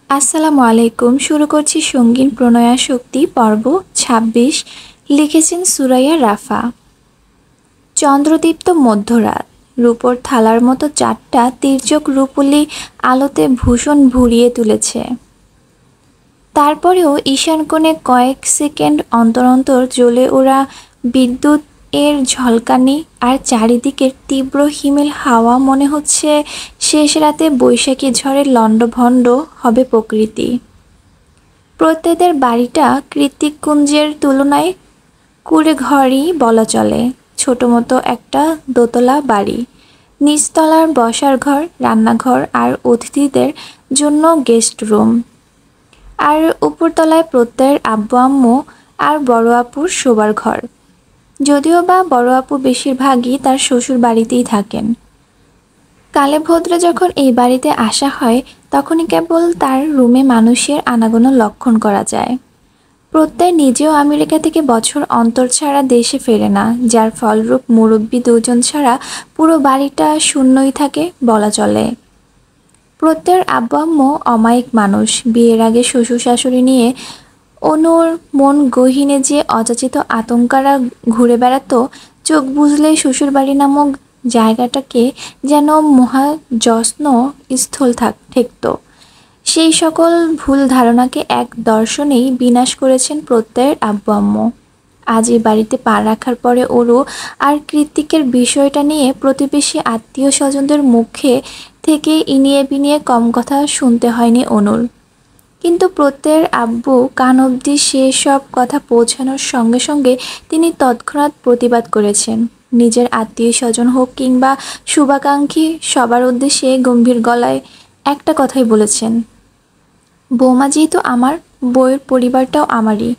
আসসালামু আলাইকুম। শুরু করছি সঙ্গীন প্রণয়াশক্তি পর্ব ২৬। লিখেছেন সুরাইয়া রাফা। চন্দ্রদীপ্ত মধ্যরাত, রূপোর থালার মতো চারটা তির্যক রূপলি আলোতে ভূষণ ভরিয়ে তুলেছে। তারপরেও ঈশান কোণে কয়েক সেকেন্ড অন্তর অন্তর জ্বলে ওঠা বিদ্যুৎ এর ঝলকানি আর চারিদিকের তীব্র হিমেল হাওয়া মনে হচ্ছে শেষ রাতে বৈশাখী ঝড়ে লণ্ডভণ্ড হবে প্রকৃতি। প্রত্যেকের বাড়িটা কৃত্তিকুঞ্জের তুলনায় কুঁড়ে ঘরই বলা চলে। ছোট মতো একটা দোতলা বাড়ি, নিচতলার বসার ঘর, রান্নাঘর আর অতিথিদের জন্য গেস্ট রুম, আর উপরতলায় প্রত্যয়ের আব্বু আম্মু আর বড় আপুর শোবার ঘর। যদিও বা বড় আপু বেশিরভাগই তার শ্বশুর বাড়িতেই থাকেন। কালে ভদ্রে যখন এই বাড়িতে আসা হয় তখনই কেবল তার রুমে মানুষের আনাগোনা লক্ষণ করা যায়। প্রত্যয় নিজেও আমেরিকা থেকে বছর অন্তর ছাড়া দেশে ফেরে না, যার ফলরূপ মুরব্বী দুজন ছাড়া পুরো বাড়িটা শূন্যই থাকে বলা চলে। প্রত্যয়ের আব্বু আম্মু অমায়িক মানুষ। বিয়ের আগে শ্বশুর শাশুড়ি নিয়ে অনুর মন গহীনে যে অযাচিত আতঙ্কারা ঘুরে বেড়াতো, চোখ বুঝলেই শ্বশুরবাড়ি নামক জায়গাটাকে যেন মহাযত্ন স্থল ঠেকত। সেই সকল ভুল ধারণাকে এক দর্শনেই বিনাশ করেছেন প্রত্যয়ের আব্বু আম্মু। আজ এই বাড়িতে পা রাখার পরে ওরু আর কৃত্তিকের বিষয়টা নিয়ে প্রতিবেশী আত্মীয় স্বজনদের মুখে থেকে ইনিয়ে বিনিয়ে কম কথা শুনতে হয়নি অনুর। কিন্তু প্রত্যয়ের আব্বু কান অবধি সেসব কথা পৌঁছানোর সঙ্গে সঙ্গে তিনি তৎক্ষণাৎ প্রতিবাদ করেছেন। নিজের আত্মীয় স্বজন হোক কিংবা শুভাকাঙ্ক্ষী, সবার উদ্দেশ্যে গম্ভীর গলায় একটা কথাই বলেছেন, বৌমা যেহেতু আমার, বউয়ের পরিবারটাও আমারই,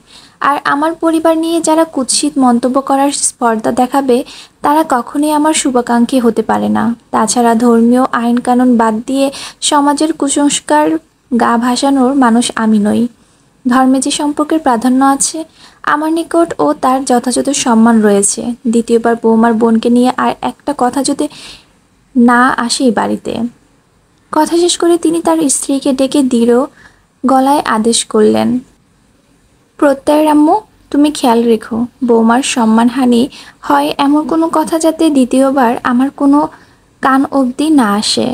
আর আমার পরিবার নিয়ে যারা কুৎসিত মন্তব্য করার স্পর্ধা দেখাবে তারা কখনোই আমার শুভাকাঙ্ক্ষী হতে পারে না। তাছাড়া ধর্মীয় আইন কানুন বাদ দিয়ে সমাজের কুসংস্কার গা ভাসানোর মানুষ আমি নই। ধর্মে যে সম্পর্কের প্রাধান্য আছে আমার নিকট ও তার যথাযথ সম্মান রয়েছে। দ্বিতীয়বার বৌমার বোনকে নিয়ে আর একটা কথা যদি না আসে এই বাড়িতে। কথা শেষ করে তিনি তার স্ত্রীকে ডেকে দৃঢ় গলায় আদেশ করলেন, প্রত্যয়ের আম্মু, তুমি খেয়াল রেখো বৌমার সম্মানহানি হয় এমন কোনো কথা যাতে দ্বিতীয়বার আমার কোনো কান অবধি না আসে।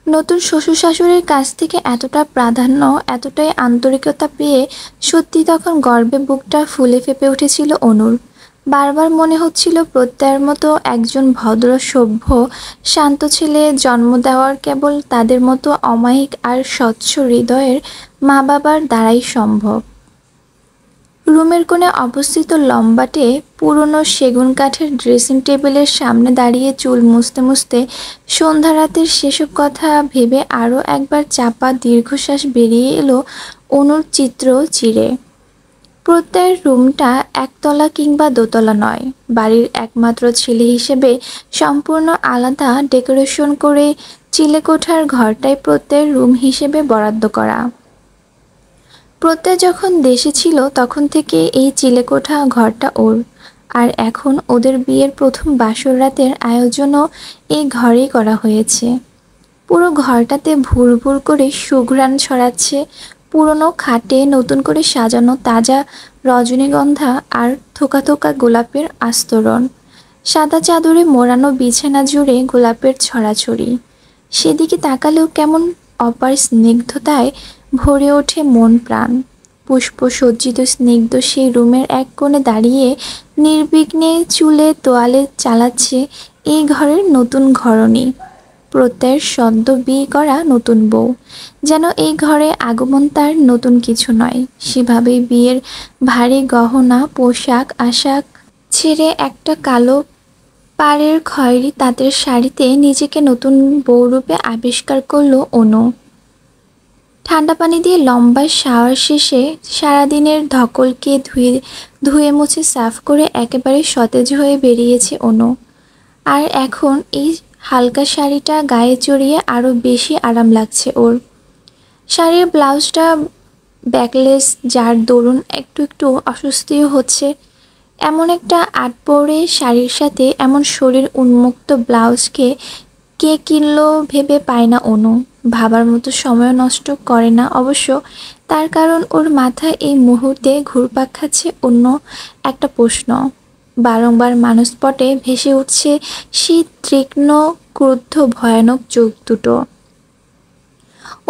নতুন শ্বশুর শাশুড়ির কাছ থেকে এতটা প্রাধান্য, এতটাই আন্তরিকতা পেয়ে সত্যি তখন গর্বে বুকটা ফুলে ফেঁপে উঠেছিল অনুর। বারবার মনে হচ্ছিল প্রত্যয়ের মতো একজন ভদ্র সভ্য শান্ত ছেলে জন্ম দেওয়ার কেবল তাদের মতো অমায়িক আর স্বচ্ছ হৃদয়ের মা বাবার দ্বারাই সম্ভব। রুমের কোণে অবস্থিত লম্বাটে পুরনো সেগুন কাঠের ড্রেসিং টেবিলের সামনে দাঁড়িয়ে চুল মুছতে মুছতে সন্ধ্যা রাতের সেসব কথা ভেবে আরও একবার চাপা দীর্ঘশ্বাস বেরিয়ে এলো অনুর চিত্র চিরে। প্রত্যয়ের রুমটা একতলা কিংবা দোতলা নয়, বাড়ির একমাত্র ছেলে হিসেবে সম্পূর্ণ আলাদা ডেকোরেশন করে চিলেকোঠার ঘরটাই প্রত্যয়ের রুম হিসেবে বরাদ্দ করা। প্রত্যয় যখন দেশে ছিল তখন থেকে এই চিলেকোঠা ঘরটা ওর, আর এখন ওদের বিয়ের প্রথম বাসর রাতের আয়োজনও এই ঘরেই করা হয়েছে। পুরো ঘরটাতে ভুর ভুর করে সুঘ্রাণ ছড়াচ্ছে। পুরনো খাটে নতুন করে সাজানো তাজা রজনীগন্ধা আর থোকা থোকা গোলাপের আস্তরণ, সাদা চাদরে মোড়ানো বিছানা জুড়ে গোলাপের ছড়াছড়ি। সেদিকে তাকালেও কেমন অপার স্নিগ্ধতায় ভরে ওঠে মন প্রাণ। পুষ্প সজ্জিত স্নিগ্ধ সেই রুমের এক কোণে দাঁড়িয়ে নির্বিঘ্নে চুলে তোয়ালে চালাচ্ছে এই ঘরের নতুন ঘরণী, প্রত্যয়ের সদ্য বিয়ে করা নতুন বউ। যেন এই ঘরে আগমন তার নতুন কিছু নয়। সেভাবেই বিয়ের ভারী গহনা পোশাক আশাক ছেড়ে একটা কালো পাড়ের খয়েরি তাঁতের শাড়িতে নিজেকে নতুন বউরূপে আবিষ্কার করল অনু। ঠান্ডা পানি দিয়ে লম্বা শাওয়ার শেষে সারাদিনের ধকলকে ধুয়ে মুছে সাফ করে একেবারে সতেজ হয়ে বেরিয়েছে অনু। আর এখন এই হালকা শাড়িটা গায়ে জড়িয়ে আরও বেশি আরাম লাগছে ওর। শাড়ির ব্লাউজটা ব্যাকলেস, যার দরুন একটু একটু অস্বস্তিও হচ্ছে। এমন একটা আটপৌরে শাড়ির সাথে এমন শরীর উন্মুক্ত ব্লাউজকে কে কিনলো ভেবে পায় না অনু। ভাবার মতো সময় নষ্ট করে না অবশ্য। তার কারণ ওর মাথায় এই মুহূর্তে ঘুরপাক খাচ্ছে অন্য একটা প্রশ্ন। বারংবার মানসপটে ভেসে উঠছে সেই তীক্ষ্ণ, ক্রুদ্ধ, ভয়ানক চোখ দুটো।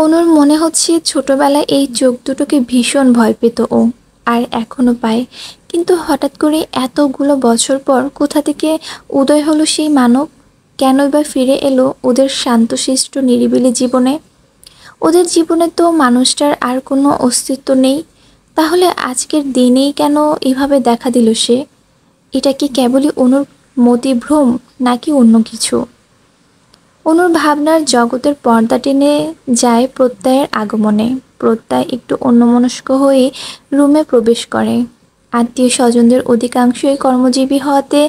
অনুর মনে হচ্ছে ছোটবেলায় এই চোখ দুটোকে ভীষণ ভয় পেত ও, আর এখনো পায়। কিন্তু হঠাৎ করে এতগুলো বছর পর কোথা থেকে উদয় হলো সেই মানব? কেনই বা ফিরে এলো ওদের শান্তশিষ্ট নিরিবিলি জীবনে? ওদের জীবনে তো মানুষটার আর কোনো অস্তিত্ব নেই। তাহলে আজকের দিনেই কেন এভাবে দেখা দিল সে? এটা কি কেবলই অনুর মতিভ্রম, নাকি অন্য কিছু? অনুর ভাবনার জগতের পর্দা টেনে যায় প্রত্যয়ের আগমনে। প্রত্যয় একটু অন্যমনস্ক হয়ে রুমে প্রবেশ করে। আত্মীয় স্বজনদের অধিকাংশই কর্মজীবী হওয়াতে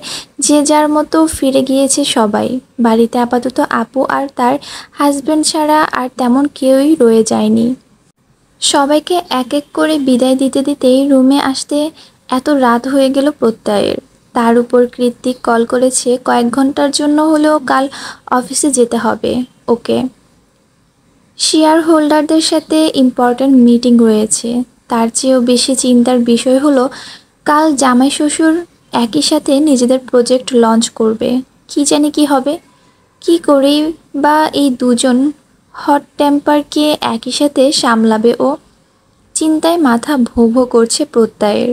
যে যার মতো ফিরে গিয়েছে সবাই। বাড়িতে আপাতত আপু আর তার হাজবেন্ড ছাড়া আর তেমন কেউই রয়ে যায়নি। সবাইকে এক এক করে বিদায় দিতে দিতেই রুমে আসতে এত রাত হয়ে গেল প্রত্যয়ের। তার উপর কৃত্তিক কল করেছে কয়েক ঘন্টার জন্য হলেও কাল অফিসে যেতে হবে ওকে। শেয়ার হোল্ডারদের সাথে ইম্পর্ট্যান্ট মিটিং রয়েছে। তার চেয়েও বেশি চিন্তার বিষয় হলো কাল জামাই শ্বশুর একই সাথে নিজেদের প্রজেক্ট লঞ্চ করবে। কি জানি কি হবে, কি করেই বা এই দুজন হট টেম্পারকে একই সাথে সামলাবে ও। চিন্তায় মাথা ভোঁ ভোঁ করছে প্রত্যয়ের।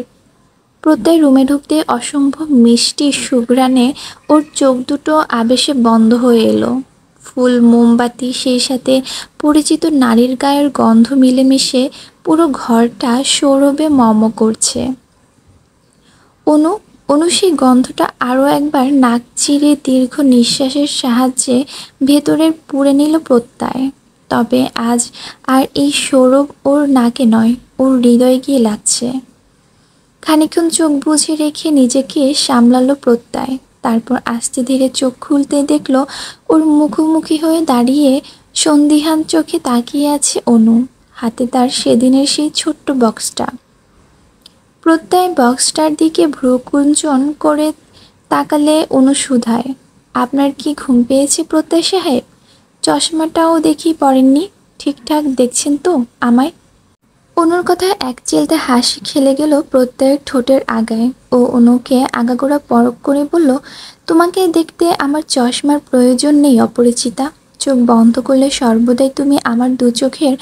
প্রত্যয় রুমে ঢুকতে অসম্ভব মিষ্টি সুঘ্রাণে ওর চোখ দুটো আবেশে বন্ধ হয়ে এলো। ফুল, মোমবাতি, সেই সাথে পরিচিত নারীর গায়ের গন্ধ মিলেমিশে পুরো ঘরটা সৌরভে মম করছে। অনু অনু সেই গন্ধটা আরও একবার নাক চিরে দীর্ঘ নিঃশ্বাসের সাহায্যে ভেতরের পুড়ে নিল প্রত্যয়। তবে আজ আর এই সৌরভ ওর নাকে নয়, ওর হৃদয়ে গিয়ে লাগছে। খানিকক্ষণ চোখ বুজে রেখে নিজেকে সামলালো প্রত্যয়। তারপর আস্তে ধীরে চোখ খুলতে দেখল ওর মুখোমুখি হয়ে দাঁড়িয়ে সন্দিহান চোখে তাকিয়ে আছে অনু। হাতে তার সেদিনের সেই ছোট্ট বক্সটা। প্রত্যয় বক্সটার দিকে ভ্রুকুঞ্চন করে তাকালে অনু শুধায়, আপনার কি ঘুম পেয়েছে প্রত্যয় সাহেব? চশমাটাও দেখি পড়েননি, ঠিকঠাক দেখছেন তো আমায়? অনুর কথায় এক চিলতে হাসি খেলে গেল প্রত্যয়ের ঠোঁটের আগায়। ও অনুকে আগাগোড়া পরখ করে বলল, তোমাকে দেখতে আমার চশমার প্রয়োজন নেই অপরিচিতা। চোখ বন্ধ করলে সর্বদাই তুমি আমার দু চোখের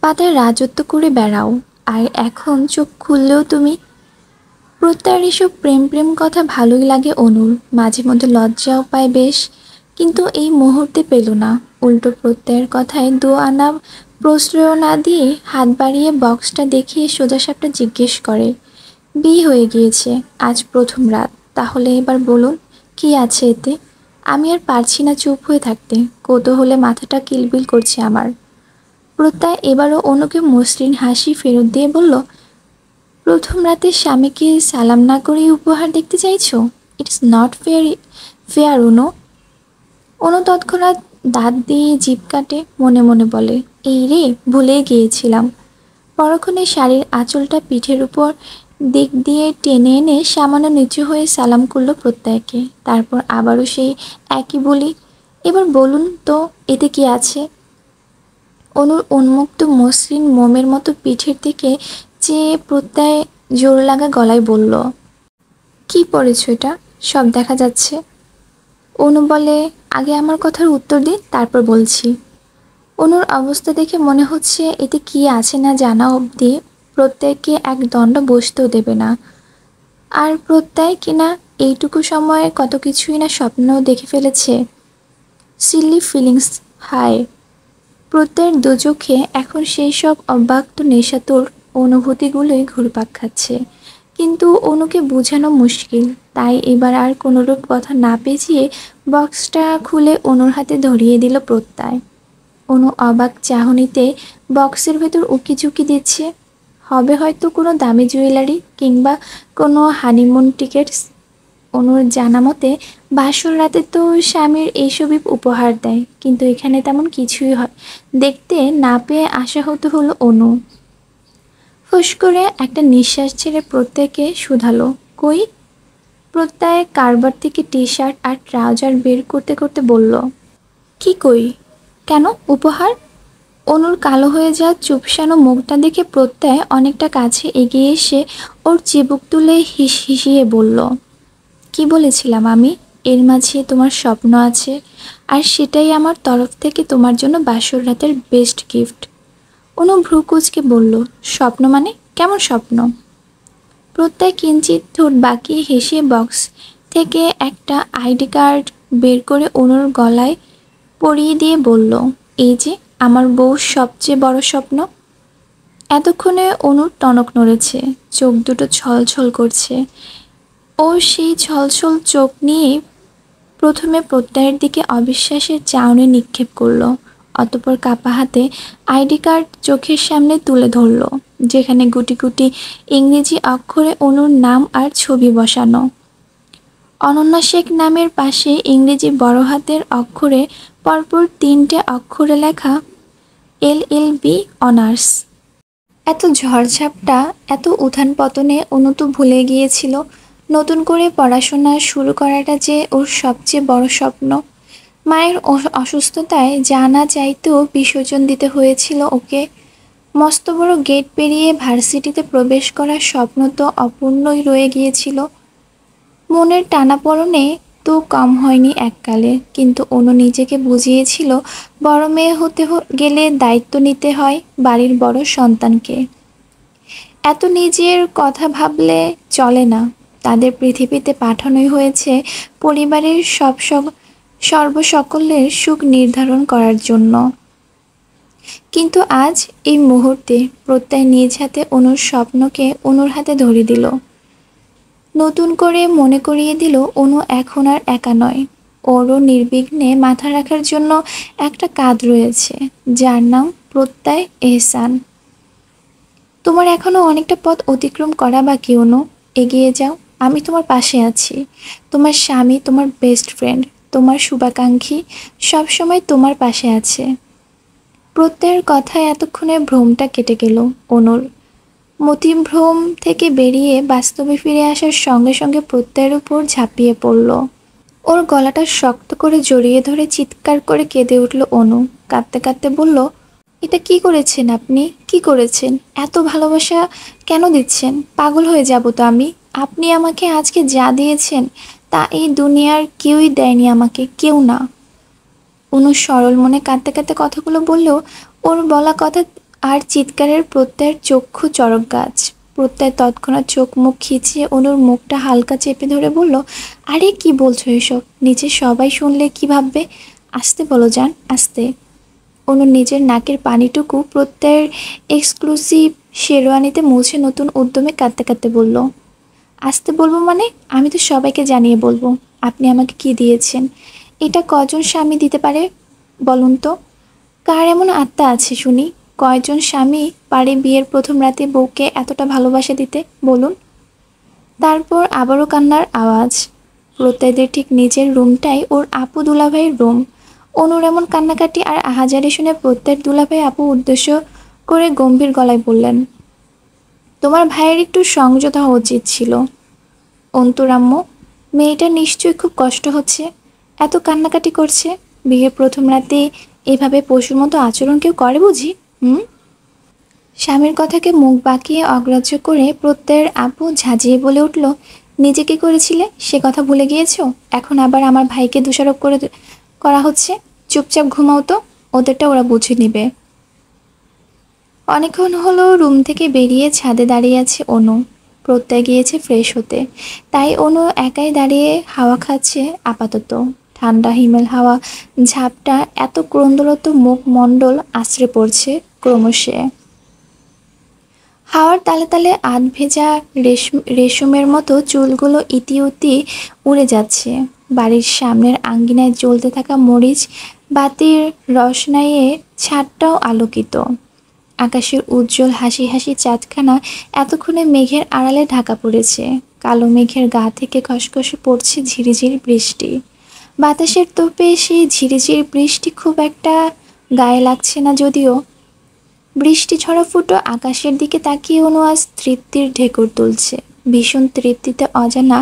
পাতায় রাজত্ব করে বেড়াও, আর এখন চোখ খুললেও তুমি। প্রত্যয়ের এসব প্রেম প্রেম কথা ভালোই লাগে অনুর, মাঝে মধ্যে লজ্জাও পায় বেশ, কিন্তু এই মুহূর্তে পেল না। উল্টো প্রত্যয়ের কথায় দু আনা প্রশ্রয় না দিয়ে হাত বাড়িয়ে বক্সটা দেখিয়ে সোজাসাপটা জিজ্ঞেস করে, বিয়ে হয়ে গিয়েছে, আজ প্রথম রাত, তাহলে এবার বলুন কি আছে এতে? আমি আর পারছি না চুপ হয়ে থাকতে, কৌতূহলে মাথাটা কিলবিল করছে আমার। প্রত্যয় এবারও অনুকে মসৃণ হাসি ফেরত দিয়ে বলল, প্রথম রাতে স্বামীকে সালাম না করেই উপহার দেখতে চাইছো? ইটস নট ফেয়ার অনু। অনু তৎক্ষণাৎ দাঁত দিয়ে জিভ কাটে, মনে মনে বলে, এই রে, ভুলে গিয়েছিলাম। পরক্ষণে শাড়ির আঁচলটা পিঠের উপর দিক দিয়ে টেনে এনে সামান্য নিচু হয়ে সালাম করলো প্রত্যয়কে। তারপর আবারও সেই একই বলি, এবার বলুন তো এতে কি আছে? অনুর উন্মুক্ত মসৃণ মোমের মতো পিঠের দিকে চেয়ে প্রত্যয় জোর লাগা গলায় বলল, কি পড়েছ এটা? সব দেখা যাচ্ছে। অনু বলে, আগে আমার কথার উত্তর দিন, তারপর বলছি। অনুর অবস্থা দেখে মনে হচ্ছে এতে কি আছে না জানা অবধি প্রত্যয়কে এক দণ্ড বসতেও দেবে না। আর প্রত্যয় কিনা এইটুকু সময়ে কত কিছুই না স্বপ্নও দেখে ফেলেছে। সিলি ফিলিংস, হায়! প্রত্যয়ের দু চোখে এখন সেই সব অব্যক্ত নেশাতুর অনুভূতিগুলোই ঘুরপাক খাচ্ছে। কিন্তু অনুকে বোঝানো মুশকিল, তাই এবার আর কোনোরূপ কথা না পেঁচিয়ে বক্সটা খুলে অনুর হাতে ধরিয়ে দিল প্রত্যয়। অনু অবাক চাহনিতে বক্সের ভেতর উকিঝুঁকি দিচ্ছে। হবে হয়তো কোনো দামি জুয়েলারি কিংবা কোনো হানিমুন টিকেটস। অনুর জানা মতে বাসর রাতে তো স্বামীর এইসবই উপহার দেয়, কিন্তু এখানে তেমন কিছুই দেখতে না পেয়ে আশাহত হলো অনু। ফুস করে একটা নিঃশ্বাস ছেড়ে প্রত্যয়কে শুধালো, কই? প্রত্যয় কারবার থেকে টি শার্ট আর ট্রাউজার বের করতে করতে বলল, কি কই? কেন উপহার? অনুর কালো হয়ে যাওয়া চুপসানো মুখটা দেখে প্রত্যয় অনেকটা কাছে এগিয়ে এসে ওর চিবুক তুলে হিসিয়ে বলল, কি বলেছিলাম আমি? এর মাঝে তোমার স্বপ্ন আছে, আর সেটাই আমার তরফ থেকে তোমার জন্য বাসর রাতের বেস্ট গিফট। অনু ভ্রু কুঁচকে বলল, স্বপ্ন মানে? কেমন স্বপ্ন? প্রত্যয় কিঞ্চিত ঠোঁট বাঁকিয়ে হেসে বক্স থেকে একটা আইডি কার্ড বের করে অনুর গলায় পরিয়ে দিয়ে বলল, এই যে আমার বউর সবচেয়ে বড় স্বপ্ন। এতক্ষণে অনুর টনক নড়েছে, চোখ দুটো ছলছল করছে। ও সেই ছলছল চোখ নিয়ে প্রথমে প্রত্যয়ের দিকে অবিশ্বাসের চাউনি নিক্ষেপ করলো, অতঃপর কাপা হাতে আইডি কার্ড চোখের সামনে তুলে ধরল, যেখানে গুটি গুটি ইংরেজি অক্ষরে অনুর নাম আর ছবি বসানো। অনন্যা শেখ নামের পাশে ইংরেজি বড় হাতের অক্ষরে পরপর 3টে অক্ষরে লেখা LLB অনার্স। এত ঝড়ঝাপটা, এত উত্থান পতনে অনু তো ভুলে গিয়েছিল নতুন করে পড়াশোনা শুরু করাটা যে ওর সবচেয়ে বড় স্বপ্ন। মায়ের অসুস্থতায় জানা চাইতেও বিসর্জন দিতে হয়েছিল ওকে। মস্ত বড় গেট পেরিয়ে ভার্সিটিতে প্রবেশ করার স্বপ্ন তো অপূর্ণই রয়ে গিয়েছিল। মনের টানাপোড়েনে তো কম হয়নি এককালে, কিন্তু অনু নিজেকে বুঝিয়েছিল বড় মেয়ে হতে গেলে দায়িত্ব নিতে হয় বাড়ির বড় সন্তানকে। এত নিজের কথা ভাবলে চলে না। তাদের পৃথিবীতে পাঠানোই হয়েছে পরিবারের সর্বসকলের সুখ নির্ধারণ করার জন্য। কিন্তু আজ এই মুহূর্তে প্রত্যয় নিজ হাতে অনুর স্বপ্নকে অনুর হাতে ধরিয়ে দিল, নতুন করে মনে করিয়ে দিল অনু এখন আর একা নয়। ওরও নির্বিঘ্নে মাথা রাখার জন্য একটা কাঁধ রয়েছে, যার নাম প্রত্যয় এহসান। তোমার এখনো অনেকটা পথ অতিক্রম করা বাকি অনু, এগিয়ে যাও। আমি তোমার পাশে আছি। তোমার স্বামী, তোমার বেস্ট ফ্রেন্ড, তোমার শুভাকাঙ্ক্ষী সবসময় তোমার পাশে আছে। প্রত্যয়ের কথায় এতক্ষণে ভ্রমটা কেটে গেল অনুর। মতিভ্রম থেকে বেরিয়ে বাস্তবে ফিরে আসার সঙ্গে সঙ্গে প্রত্যয়ের উপর ঝাঁপিয়ে পড়ল। ওর গলাটা শক্ত করে জড়িয়ে ধরে চিৎকার করে কেঁদে উঠল অনু। কাঁদতে কাঁদতে বলল, এটা কি করেছেন আপনি? কি করেছেন? এত ভালোবাসা কেন দিচ্ছেন? পাগল হয়ে যাব তো আমি। আপনি আমাকে আজকে যা দিয়েছেন তা এই দুনিয়ার কেউই দেয়নি আমাকে, কেউ না। অনু সরল মনে কাঁদতে কাঁদতে কথাগুলো বললেও ওর বলা কথা আর চিৎকারের প্রত্যয়ের চক্ষু চড়ক গাছ। প্রত্যয় তৎক্ষণাৎ চোখ মুখ খিচিয়ে অনুর মুখটা হালকা চেপে ধরে বলল, আরে কি বলছো এসব? নিচে সবাই শুনলে কি ভাববে? আস্তে বলো জান, আস্তে। অনু নিজের নাকের পানিটুকু প্রত্যয়ের এক্সক্লুসিভ শেরওয়ানিতে মুছে নতুন উদ্যমে কাঁদতে কাঁদতে বলল, আসতে বলবো মানে? আমি তো সবাইকে জানিয়ে বলবো আপনি আমাকে কি দিয়েছেন। এটা কজন স্বামী দিতে পারে বলুন তো? কার এমন আত্মা আছে শুনি? কয়জন স্বামী পারে বিয়ের প্রথম রাতে বউকে এতটা ভালোবাসা দিতে বলুন? তারপর আবারও কান্নার আওয়াজ। প্রত্যয়দের ঠিক নিজের রুমটাই ওর আপু দুলাভাইয়ের রুম। অনুর এমন কান্নাকাটি আর আহাজারি শুনে প্রত্যয়ের দুলাভাই আপু উদ্দেশ্য করে গম্ভীর গলায় বললেন, তোমার ভাইয়ের একটু সংযত হওয়া উচিত ছিল অন্তরাম্য। মেয়েটা নিশ্চয়ই খুব কষ্ট হচ্ছে, এত কান্নাকাটি করছে। বিয়ের প্রথম রাতে এভাবে পশুর মতো আচরণ কেউ করে বুঝি? স্বামীর কথাকে মুখ বাঁকিয়ে অগ্রাহ্য করে প্রত্যয়ের আপু ঝাঁঝিয়ে বলে উঠল, নিজে কি করেছিলে সে কথা ভুলে গিয়েছো? এখন আবার আমার ভাইকে দোষারোপ করা হচ্ছে। চুপচাপ ঘুমাও তো, ওদেরটা ওরা বুঝে নিবে। অনেকক্ষণ হলো রুম থেকে বেরিয়ে ছাদে দাঁড়িয়ে আছে অনু। প্রত্যয় গিয়েছে ফ্রেশ হতে, তাই অনু একাই দাঁড়িয়ে হাওয়া খাচ্ছে আপাতত। ঠান্ডা হিমেল হাওয়া ঝাপটা এত ক্রন্দরত মুখমণ্ডল আছড়ে পড়ছে ক্রমশ। হাওয়ার তালে তালে আধ ভেজা রেশমের মতো চুলগুলো ইতিউতি উড়ে যাচ্ছে। বাড়ির সামনের আঙ্গিনায় জ্বলতে থাকা মরিচ বাতির রসনাইয়ে ছাদটাও আলোকিত। আকাশের উজ্জ্বল হাসি হাসি চাঁদখানা এতক্ষণে মেঘের আড়ালে ঢাকা পড়েছে। কালো মেঘের গা থেকে খসখসে পড়ছে ঝিরিঝিরি বৃষ্টি। বাতাসের তোপে সেই ঝিরিঝিরি বৃষ্টি খুব একটা গায়ে লাগছে না যদিও। বৃষ্টি ঝরা ফুটো আকাশের দিকে তাকিয়ে অনু আজ তৃপ্তির ঢেকুর তুলছে। ভীষণ তৃপ্তিতে অজানা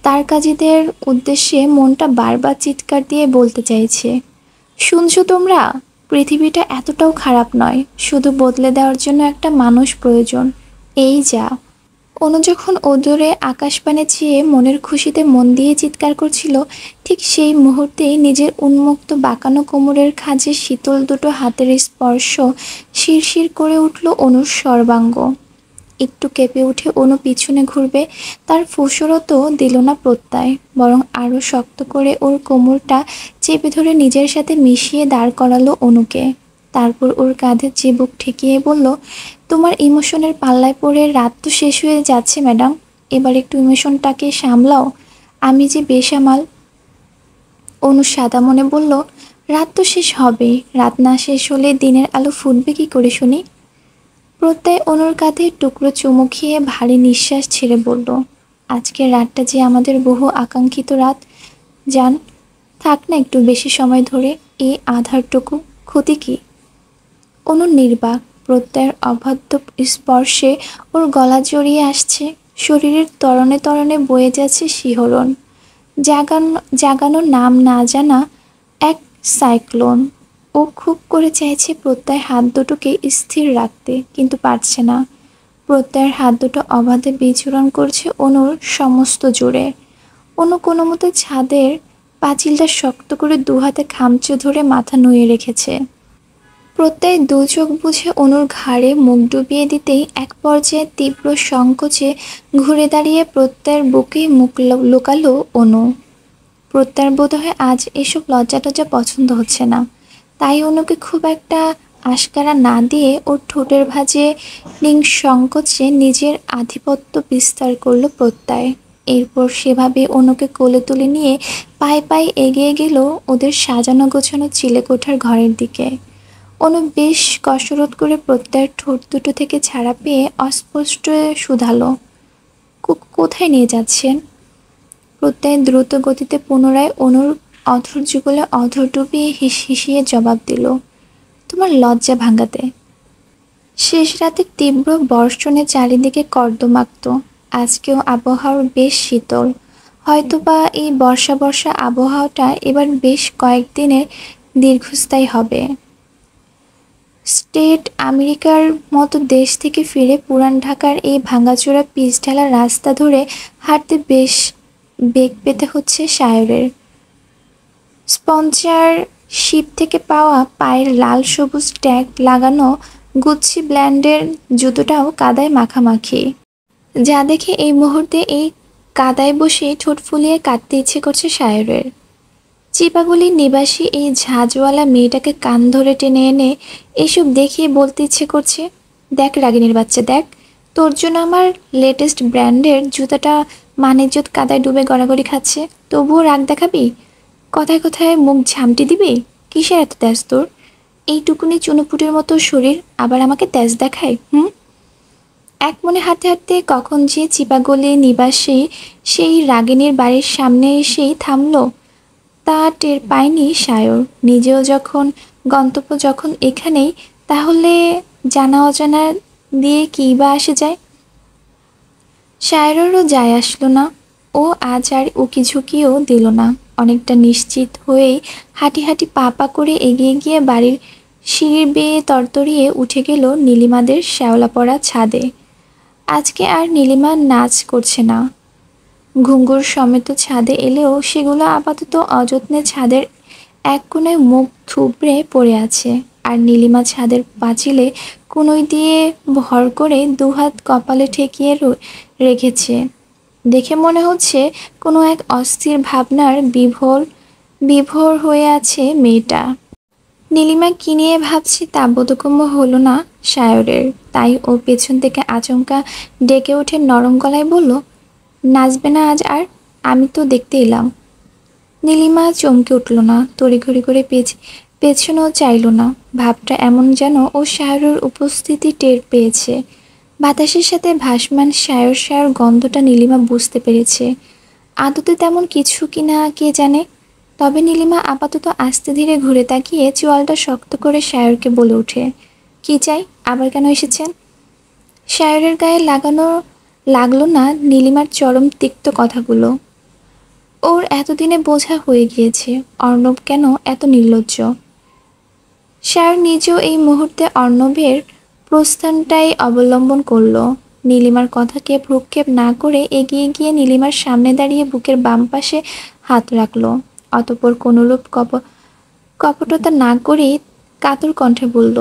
তার কাজীদের উদ্দেশ্যে মনটা বারবার চিৎকার দিয়ে বলতে চাইছে, শুনছো তোমরা? পৃথিবীটা এতটাও খারাপ নয়, শুধু বদলে দেওয়ার জন্য একটা মানুষ প্রয়োজন। এই যা। অনু যখন ওদূরে আকাশপানে চেয়ে মনের খুশিতে মন দিয়ে চিৎকার করছিল, ঠিক সেই মুহূর্তেই নিজের উন্মুক্ত বাঁকানো কোমরের খাঁজে শীতল দুটো হাতের স্পর্শ শিরশির করে উঠল অনুর সর্বাঙ্গ। একটু কেঁপে উঠে অনু পিছনে ঘুরবে, তার ফুসরতও দিল না প্রত্যয়, বরং আরও শক্ত করে ওর কোমরটা চেপে ধরে নিজের সাথে মিশিয়ে দাঁড় করালো অনুকে। তারপর ওর কাঁধে চিবুক ঠেকিয়ে বলল, তোমার ইমোশনের পাল্লায় পড়ে রাত তো শেষ হয়ে যাচ্ছে ম্যাডাম, এবার একটু ইমোশনটাকে সামলাও। আমি যে বেসামাল। অনু সাদা মনে বলল, রাত তো শেষ হবেই, রাত না শেষ হলে দিনের আলো ফুটবে কি করে শুনি। প্রত্যয় অনুর কাঁধে টুকরো চুমু খেয়ে ভারী নিঃশ্বাস ছেড়ে বলল, আজকের রাতটা যে আমাদের বহু আকাঙ্ক্ষিত রাত। জান, থাক না একটু বেশি সময় ধরে এই আধারটুকু, ক্ষতি কি। অনু নির্বাক, প্রত্যয়ের অবাধ্য স্পর্শে ওর গলা জড়িয়ে আসছে, শরীরের তরণে তরণে বয়ে যাচ্ছে শিহরণ, জাগানো নাম না জানা এক সাইক্লোন। ও খুব করে চাইছে প্রত্যয় হাত দুটোকে স্থির রাখতে, কিন্তু পারছে না। প্রত্যয়ের হাত দুটো অবাধে বিচরণ করছে অনুর সমস্ত জুড়ে। অনু কোনো মতে ছাদের পাঁচিলটা শক্ত করে দুহাতে খামচে ধরে মাথা নুয়ে রেখেছে। প্রত্যয় দু চোখ বুঝে অনুর ঘাড়ে মুখ ডুবিয়ে দিতেই এক পর্যায়ে তীব্র সংকোচে ঘুরে দাঁড়িয়ে প্রত্যয়ের বুকেই মুখ লুকালো অনু। প্রত্যয়ের বোধহয় আজ এসব লজ্জা টজ্জা পছন্দ হচ্ছে না, তাই অনুকে খুব একটা আশকারা না দিয়ে ওর ঠোঁটের ভাঁজে সংকোচে নিজের আধিপত্য বিস্তার করলো প্রত্যয়। এরপর সেভাবে অনুকে কোলে তুলে নিয়ে পায়ে পায়ে এগিয়ে গেল ওদের সাজানো গোছানো চিলেকোঠার ঘরের দিকে। অনু বেশ কসরত করে প্রত্যয়ের ঠোঁট দুটো থেকে ছাড়া পেয়ে অস্পষ্ট শুধালো, কোথায় নিয়ে যাচ্ছেন। প্রত্যয় দ্রুত গতিতে পুনরায় অনুর অধর যুগলে অধর ডুবিয়ে হিসিয়ে জবাব দিল, তোমার লজ্জা ভাঙাতে। শেষ রাতে তীব্র বর্ষণে চারিদিকে কর্দমাক্ত, আজকেও আবহাওয়া বেশ শীতল। হয়তোবা এই বর্ষা বর্ষা আবহাওয়াটা এবার বেশ কয়েকদিনের দীর্ঘস্থায়ী হবে। স্টেট আমেরিকার মতো দেশ থেকে ফিরে পুরান ঢাকার এই ভাঙাচোরা পিচঢালা রাস্তা ধরে হাঁটতে বেশ বেগ পেতে হচ্ছে সায়রের। স্পন্সরশিপ থেকে পাওয়া পায়ের লাল সবুজ ট্যাগ লাগানো গুচ্ছি ব্র্যান্ডের জুতোটাও কাদায় মাখামাখি, যা দেখে এই মুহূর্তে এই কাদায় বসে ঠোঁট ফুলিয়ে কাঁদতে ইচ্ছে করছে সায়রের। চিপাগুলির নিবাসী এই ঝাঁজওয়ালা মেয়েটাকে কান ধরে টেনে এনে এসব দেখিয়ে বলতে ইচ্ছে করছে, দেখ রাগিনীর বাচ্চা, দেখ তোর জন্য আমার লেটেস্ট ব্র্যান্ডের জুতাটা মানিজ্জত কাদায় ডুবে গড়াগড়ি খাচ্ছে, তবুও রাগ দেখাবি, কথায় কথায় মুখ ঝামটি দিবি। কিসের এত তেজ তোর? এইটুকুনি চুনোপুটির মতো শরীর আবার আমাকে তেজ দেখায়। এক মনে হাঁটতে হাঁটতে কখন যে চিপাগলি নিবাসী সেই রাগিনীর বাড়ির সামনে এসেই থামল তা টের পায়নি সায়র। নিজেও যখন গন্তব্য যখন এখানেই, তাহলে জানা অজানা দিয়ে কী বা আসে যায়। সায়রেরও যায় আসলো না, ও আজ আর উকি ঝুঁকিও দিল না। অনেকটা নিশ্চিত হয়েই হাঁটি হাঁটি পা পা করে এগিয়ে গিয়ে বাড়ির সিঁড়ি বেয়ে তরতরিয়ে উঠে গেল নীলিমাদের শ্যাওলা পড়া ছাদে। আজকে আর নীলিমা নাচ করছে না। ঘুঙুর সমেত ছাদে এলেও সেগুলো আপাতত অযত্নে ছাদের এক কোণে মুখ থুবড়ে পড়ে আছে, আর নীলিমা ছাদের পাঁচিলে কুনোই দিয়ে ভর করে দুহাত কপালে ঠেকিয়ে রেখেছে। দেখে মনে হচ্ছে কোনো এক অস্থির ভাবনার বিভোর হয়ে আছে মেয়েটা। নীলিমা কী নিয়ে ভাবছে তা বোধগম্য হলো না সায়রের, তাই ও পেছন থেকে আচমকা ডেকে ওঠে নরম গলায় বলল, নাচবে না আজ আর? আমি তো দেখতে এলাম। নীলিমা চমকে উঠল না, তড়িঘড়ি করে পেছনেও চাইল না। ভাবটা এমন যেন ও সায়রের উপস্থিতি টের পেয়েছে। বাতাসের সাথে ভাসমান সায়র গন্ধটা নীলিমা বুঝতে পেরেছে। আদতে তেমন কিছু কিনা কে জানে। তবে নীলিমা আপাতত আস্তে ধীরে ঘুরে তাকিয়ে চোয়ালটা শক্ত করে সায়রকে বলে ওঠে, কি চাই, আবার কেন এসেছেন? সায়রের গায়ে লাগলো না নীলিমার চরম তিক্ত কথাগুলো। ওর এতদিনে বোঝা হয়ে গিয়েছে অর্ণব কেন এত নির্লজ্জ। সায়র নিজেও এই মুহূর্তে অর্ণবের প্রস্থানটাই অবলম্বন করলো। নীলিমার কথাকে ভ্রুক্ষেপ না করে এগিয়ে গিয়ে নীলিমার সামনে দাঁড়িয়ে বুকের বাম পাশে হাত রাখলো। অতঃপর কোনরূপ কপটতা না করেই কাতর কণ্ঠে বলল,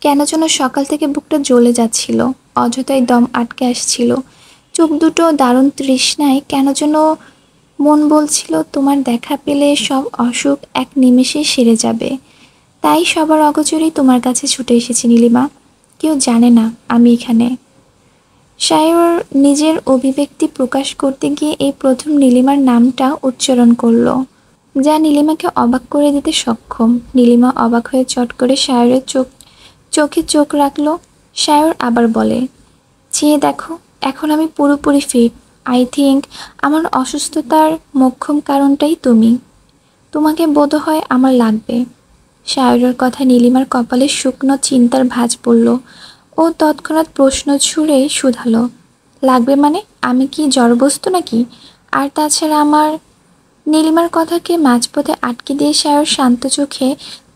কেন যেন সকাল থেকে বুকটা জ্বলে যাচ্ছিল, অযথাই দম আটকে আসছিল। চোখ দুটো দারুণ তৃষ্ণায় কেন যেন মন বলছিল তোমার দেখা পেলে সব অসুখ এক নিমেষেই সেরে যাবে। তাই সবার অগোচরেই তোমার কাছে ছুটে এসেছি নীলিমা। কেউ জানে না আমি এখানে। সায়র নিজের অভিব্যক্তি প্রকাশ করতে গিয়ে এই প্রথম নীলিমার নামটা উচ্চারণ করলো, যা নীলিমাকে অবাক করে দিতে সক্ষম। নীলিমা অবাক হয়ে চট করে সায়রের চোখে চোখ রাখলো। সায়র আবার বলে, চেয়ে দেখো, এখন আমি পুরোপুরি ফিট। আই থিঙ্ক আমার অসুস্থতার মোক্ষম কারণটাই তুমি। তোমাকে বোধহয় আমার লাগবে। সায়রের কথা নীলিমার কপালে শুকনো চিন্তার ভাঁজ পড়ল। ও তৎক্ষণাৎ প্রশ্ন ছুড়ে শুধালো, লাগবে মানে? আমি কি জড়বস্তু নাকি? আর তাছাড়া আমার... নীলিমার কথাকে মাঝপথে আটকে দিয়ে সায়র শান্ত চোখে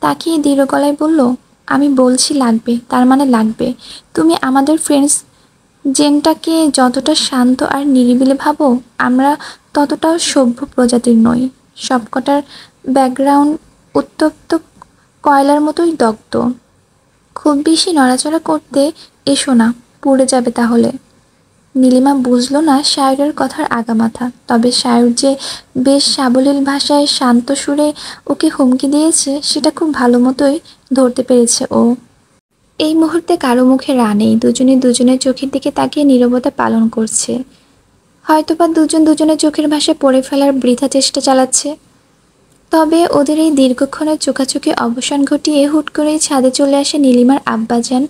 তাকিয়ে দৃঢ় গলায় বলল, আমি বলছি লাগবে, তার মানে লাগবে। তুমি আমাদের ফ্রেন্ডস জেনটাকে যতটা শান্ত আর নিরিবিলি ভাবো, আমরা ততটাও সভ্য প্রজাতির নই। সবকটার ব্যাকগ্রাউন্ড উত্তপ্ত কয়লার মতোই দগ্ধ। খুব বেশি নড়াচড়া করতে এসো না, পুড়ে যাবে তাহলে। নীলিমা বুঝল না সায়রের কথার আগামাথা, তবে সায়র যে বেশ সাবলীল ভাষায় শান্ত সুরে ওকে হুমকি দিয়েছে সেটা খুব ভালো মতোই ধরতে পেরেছে ও। এই মুহূর্তে কারো মুখে রা নেই, দুজনে দুজনের চোখের দিকে তাকিয়ে নীরবতা পালন করছে। হয়তোবা দুজন দুজনের চোখের ভাষায় পড়ে ফেলার বৃথা চেষ্টা চালাচ্ছে। তবে ওদের এই দীর্ঘক্ষণের চোখাচোখি অবসান ঘটিয়ে হুট করেই ছাদে চলে আসে নীলিমার আব্বাজান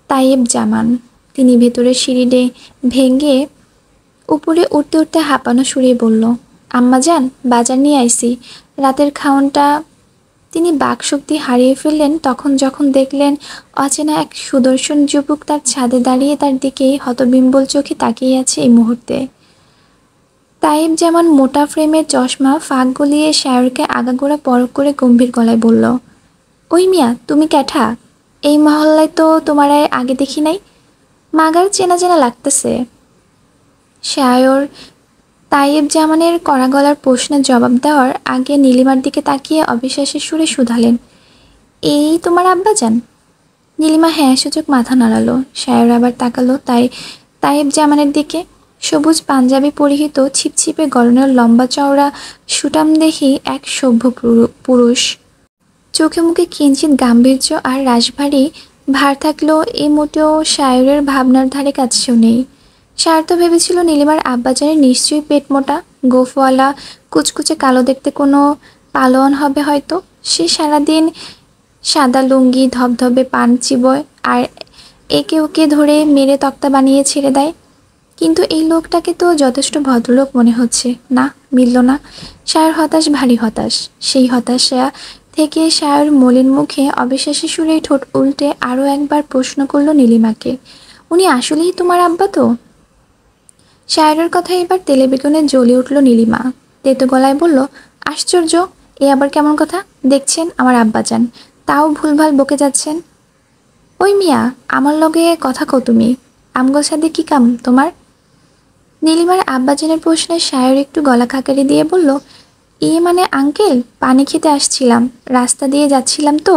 তাইয়েব জামান। তিনি ভেতরের সিঁড়ি ভেঙে উপরে উঠতে উঠতে হাঁপানো সুরে বলল, আম্মাজান, বাজার নিয়ে আইসি। রাতের খাওনটা... তিনি বাকশক্তি হারিয়ে ফেললেন যখন দেখলেন অচেনা এক সুদর্শন যুবক তার ছাদে দাঁড়িয়ে তার দিকেই হতবিম্বল চোখে তাকিয়ে আছে এই মুহূর্তে। তাইব যেমন মোটা ফ্রেমের চশমা ফাঁক গলিয়ে সায়রকে আগাগোড়া পরখ করে গম্ভীর গলায় বলল, ওই মিয়া, তুমি ক্যাঠা? এই মহল্লায় তো তোমার আগে দেখি নাই। মাগার চেনা চেনা লাগতেছে। সায়র তাইয়েব জামানের কড়া গলার প্রশ্নের জবাব দেওয়ার আগে নীলিমার দিকে তাকিয়ে অবিশ্বাসের সুরে শুধালেন, এই তোমার আব্বাজান? নীলিমা হ্যাঁ সূচক মাথা নাড়ালো। সায়র আবার তাকালো তাইয়েব জামানের দিকে। সবুজ পাঞ্জাবি পরিহিত, ছিপছিপে গরনের লম্বা চওড়া সুঠামদেহী এক সভ্য পুরুষ। চোখে মুখে কিঞ্চিৎ গাম্ভীর্য আর রাশভারী ভার থাকলেও এ মোটেও সায়রের ভাবনার ধারে কাছেও নেই। সায়র তো ভেবেছিল নীলিমার আব্বাজানের নিশ্চয়ই পেট মোটা, গোফওয়ালা, কুচকুচে কালো দেখতে কোনো পালোয়ান হবে হয়তো। সে সারাদিন সাদা লুঙ্গি, ধবধবে পান চিবোয় আর একে ওকে ধরে মেরে তক্তা বানিয়ে ছেড়ে দেয়। কিন্তু এই লোকটাকে তো যথেষ্ট ভদ্রলোক মনে হচ্ছে না, মিলল না। সায়র হতাশ, ভারী হতাশ। সেই হতাশা থেকে সায়র মলিন মুখে অবিশ্বাসী সুরে ঠোঁট উল্টে আরও একবার প্রশ্ন করল নীলিমাকে, উনি আসলেই তোমার আব্বা তো? সায়রের কথা এবার তেলে বেগুনে জ্বলে উঠল নীলিমা। তেতো গলায় বলল, আশ্চর্য, এ আবার কেমন কথা? দেখছেন আমার আব্বাজান, তাও ভুলভাল বকে যাচ্ছেন। ওই মিয়া, আমার লগে কথা কও তুমি? আমগোর সাথে কি কাম তোমার? নীলিমার আব্বাজানের প্রশ্নে সায়র একটু গলা খাকারি দিয়ে বলল, মানে আঙ্কেল, পানি খেতে আসছিলাম, রাস্তা দিয়ে যাচ্ছিলাম তো।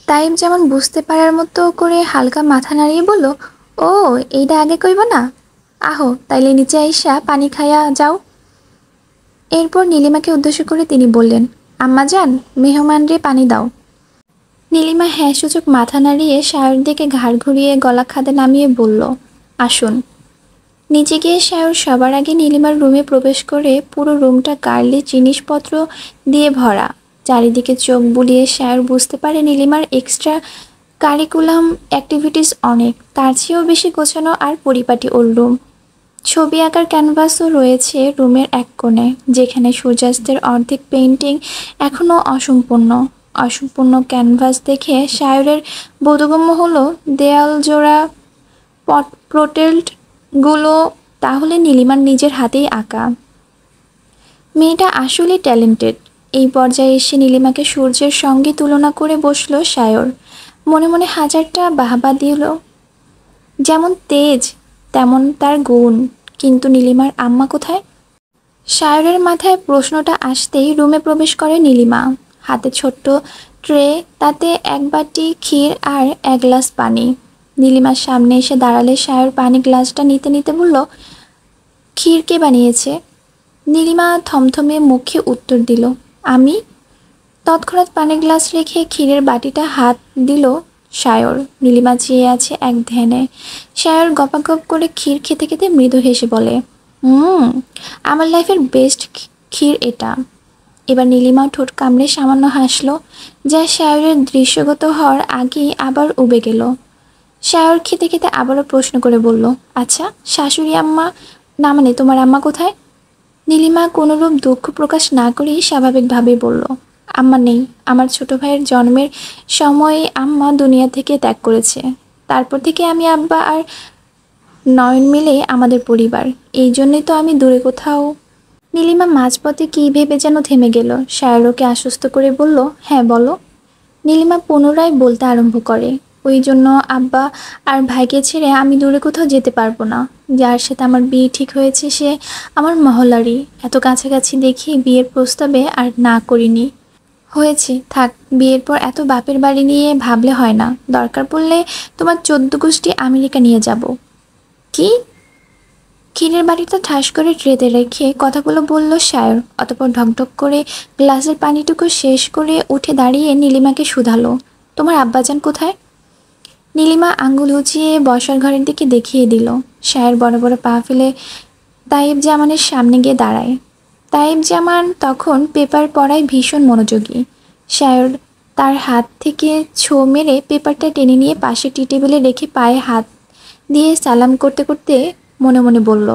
তাইব যেমন বুঝতে পারার মতো করে হালকা মাথা নাড়িয়ে বলল, ও, এইটা আগে কইব না? আহো তাইলে নিচে আইসা পানি খাইয়া যাও। এরপর নীলিমাকে উদ্দেশ্য করে তিনি বললেন, আম্মাজান, মেহমানরে পানি দাও। নীলিমা হ্যাঁ সূচক মাথা নাড়িয়ে সায়র দিকে ঘাড় ঘুরিয়ে গলা খাদে নামিয়ে বলল, আসুন। নিচে গিয়ে সায়র সবার আগে নীলিমার রুমে প্রবেশ করে পুরো রুমটা গার্লি জিনিসপত্র দিয়ে ভরা। চারিদিকে চোখ বুলিয়ে সায়র বুঝতে পারে নীলিমার এক্সট্রা কারিকুলাম অ্যাক্টিভিটিস অনেক, তার চেয়েও বেশি গোছানো আর পরিপাটি ওর রুম। ছবি আঁকার ক্যানভাসও রয়েছে রুমের এক কোণে, যেখানে সূর্যাস্তের অর্ধেক পেইন্টিং এখনও অসম্পূর্ণ ক্যানভাস দেখে সায়রের বোধগম্য হলো দেয়াল জোড়া পোর্ট্রেটগুলো তাহলে নীলিমার নিজের হাতেই আঁকা। মেয়েটা আসলে ট্যালেন্টেড। এই পর্যায়ে এসে নীলিমাকে সূর্যের সঙ্গে তুলনা করে বসলো সায়র। মনে মনে হাজারটা বাহবা দিল। যেমন তেজ তেমন তার গুণ, কিন্তু নীলিমার আম্মা কোথায়? সায়রের মাথায় প্রশ্নটা আসতেই রুমে প্রবেশ করে নীলিমা। হাতে ছোট্ট ট্রে, তাতে এক বাটি ক্ষীর আর এক গ্লাস পানি। নীলিমার সামনে এসে দাঁড়ালে সায়র পানি গ্লাসটা নিতে নিতে বলল, ক্ষীর কে বানিয়েছে? নীলিমা থমথমে মুখে উত্তর দিল, আমি। তৎক্ষণাৎ পানির গ্লাস রেখে ক্ষীরের বাটিটা হাত দিল সায়র। নীলিমা চেয়ে আছে এক ধ্যানে। সায়র গপাগপ করে ক্ষীর খেতে খেতে মৃদু হেসে বলে, আমার লাইফের বেস্ট ক্ষীর এটা। এবার নীলিমা ঠোঁট কামড়ে সামান্য হাসলো, যা সায়রের দৃশ্যগত হওয়ার আগেই আবার উবে গেল। সায়র খেতে খেতে আবারও প্রশ্ন করে বলল, আচ্ছা শাশুড়ি আম্মা, না মানে তোমার আম্মা কোথায়? নীলিমা কোনোরূপ দুঃখ প্রকাশ না করেই স্বাভাবিকভাবেই বলল, আম্মা নেই। আমার ছোট ভাইয়ের জন্মের সময়ে আম্মা দুনিয়া থেকে ত্যাগ করেছে। তারপর থেকে আমি, আব্বা আর নয়ন মিলে আমাদের পরিবার। এই জন্যই তো আমি দূরে কোথাও। নীলিমা মাঝপথে কী ভেবে যেন থেমে গেল। সায়রকে আশ্বস্ত করে বলল, হ্যাঁ বলো। নীলিমা পুনরায় বলতে আরম্ভ করে, ওই জন্য আব্বা আর ভাইকে ছেড়ে আমি দূরে কোথাও যেতে পারবো না। যার সাথে আমার বিয়ে ঠিক হয়েছে সে আমার মহল্লারই। এত কাছাকাছি দেখি বিয়ের প্রস্তাবে আর না করিনি। হয়েছে, থাক। বিয়ের পর এত বাপের বাড়ি নিয়ে ভাবলে হয় না। দরকার পড়লে তোমার 14 গোষ্ঠী আমেরিকা নিয়ে যাব। কি? ক্ষীরের বাটিটা ঠাস করে ট্রেতে রেখে কথাগুলো বলল সায়র। অতঃপর ঢকঢক করে গ্লাসের পানিটুকু শেষ করে উঠে দাঁড়িয়ে নীলিমাকে শুধালো, তোমার আব্বাজান কোথায়? নীলিমা আঙ্গুল উঁচিয়ে বসার ঘরের দিকে দেখিয়ে দিল। সায়র বড় বড় পা ফেলে তাইব জামানের সামনে গিয়ে দাঁড়ায়। তাইব জামান তখন পেপার পড়ায় ভীষণ মনোযোগী। সায়র তার হাত থেকে ছো মেরে পেপারটা টেনে নিয়ে পাশে টি টেবিলে রেখে পায়ে হাত দিয়ে সালাম করতে করতে মনে মনে বলল,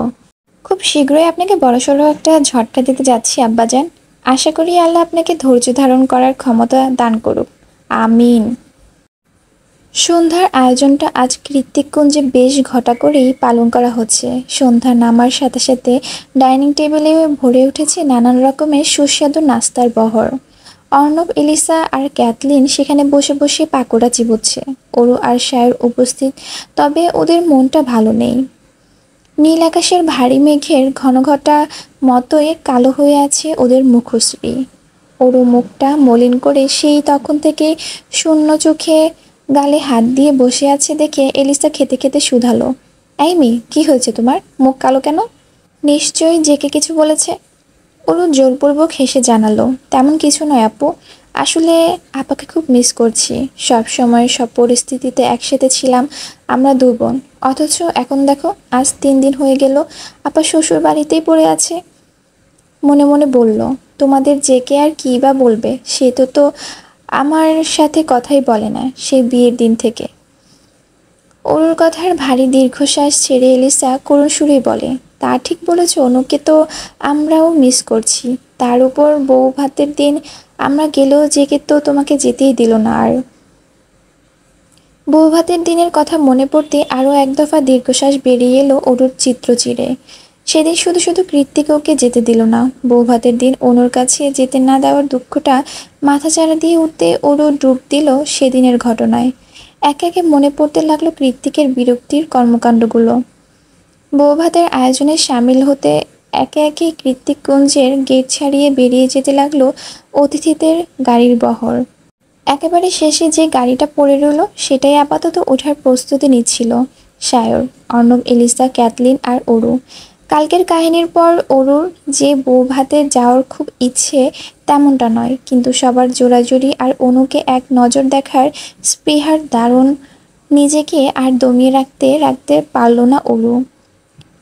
খুব শীঘ্রই আপনাকে বড়সড় একটা ঝটকা দিতে যাচ্ছি আব্বাজান। আশা করি আল্লাহ আপনাকে ধৈর্য ধারণ করার ক্ষমতা দান করুক, আমিন। সন্ধ্যার আয়োজনটা আজ কৃত্তিককুঞ্জে বেশ ঘটা করেই পালন করা হচ্ছে। সন্ধ্যা নামার সাথে সাথে ডাইনিং টেবিলে ভরে উঠেছে নানান রকমের সুস্বাদু নাস্তার বহর। অর্ণব, এলিসা আর ক্যাথলিন সেখানে বসে বসে পাকোড়া চিবোচ্ছে। অরু আর সায়র উপস্থিত, তবে ওদের মনটা ভালো নেই। নীল আকাশের ভারী মেঘের ঘনঘটা মতোই কালো হয়ে আছে ওদের মুখশ্রী। ওরও মুখটা মলিন করে সেই তখন থেকে শূন্য চোখে গালে হাত দিয়ে বসে আছে দেখে এলিসা খেতে খেতে শুধালো, এই মেয়ে, কি হয়েছে তোমার? মুখ কালো কেন? নিশ্চয়ই জেকে কিছু বলেছে। ওরও জোরপূর্বক হেসে জানালো, তেমন কিছু নয় আপু। আসলে আপাকে খুব মিস করছি। সব সময় সব পরিস্থিতিতে একসাথে ছিলাম আমরা দুই বোন। অথচ এখন দেখো, আজ 3 দিন হয়ে গেল আপা শ্বশুর বাড়িতেই পড়ে আছে। মনে মনে বলল, তোমাদের জেকে আর কী বা বলবে, সে তো আমার সাথে কথাই বলে না সেই বিয়ের দিন থেকে। ওর কথার ভারী দীর্ঘশ্বাস ছেড়ে এলিসা করুণ সুরেই বলে, তা ঠিক বলেছ, অনুকে তো আমরাও মিস করছি। তার উপর বউ ভাতের দিন আমরা গেলেও জেকে তো তোমাকে যেতেই দিল না। আর বউ ভাতের দিনের কথা মনে পড়তে আরও এক দফা দীর্ঘশ্বাস বেরিয়ে এলো অরুর চিত্র চিরে। সেদিন শুধু শুধু কৃত্তিক ওকে যেতে দিল না। বউ ভাতের দিন অনুর কাছে যেতে না দেওয়ার দুঃখটা মাথাচাড়া দিয়ে উঠতে ওরও ডুব দিল সেদিনের ঘটনায়। একে একে মনে পড়তে লাগলো কৃত্তিকের বিরক্তির কর্মকাণ্ডগুলো। বউ ভাতের আয়োজনে সামিল হতে একে একে কৃত্তিকগঞ্জের গেট ছাড়িয়ে বেরিয়ে যেতে লাগলো অতিথিদের গাড়ির বহর। একেবারে শেষে যে গাড়িটা পড়ে রইল সেটাই আপাতত ওঠার প্রস্তুতি নিচ্ছিল সায়র, অর্ণব, এলিসা, ক্যাথলিন আর অরু। কালকের কাহিনীর পর অরুর যে বউ ভাতে যাওয়ার খুব ইচ্ছে তেমনটা নয়, কিন্তু সবার জোরাজুরি আর অনুকে এক নজর দেখার স্পৃহার দারুণ নিজেকে আর দমিয়ে রাখতে রাখতে পারল না অরু।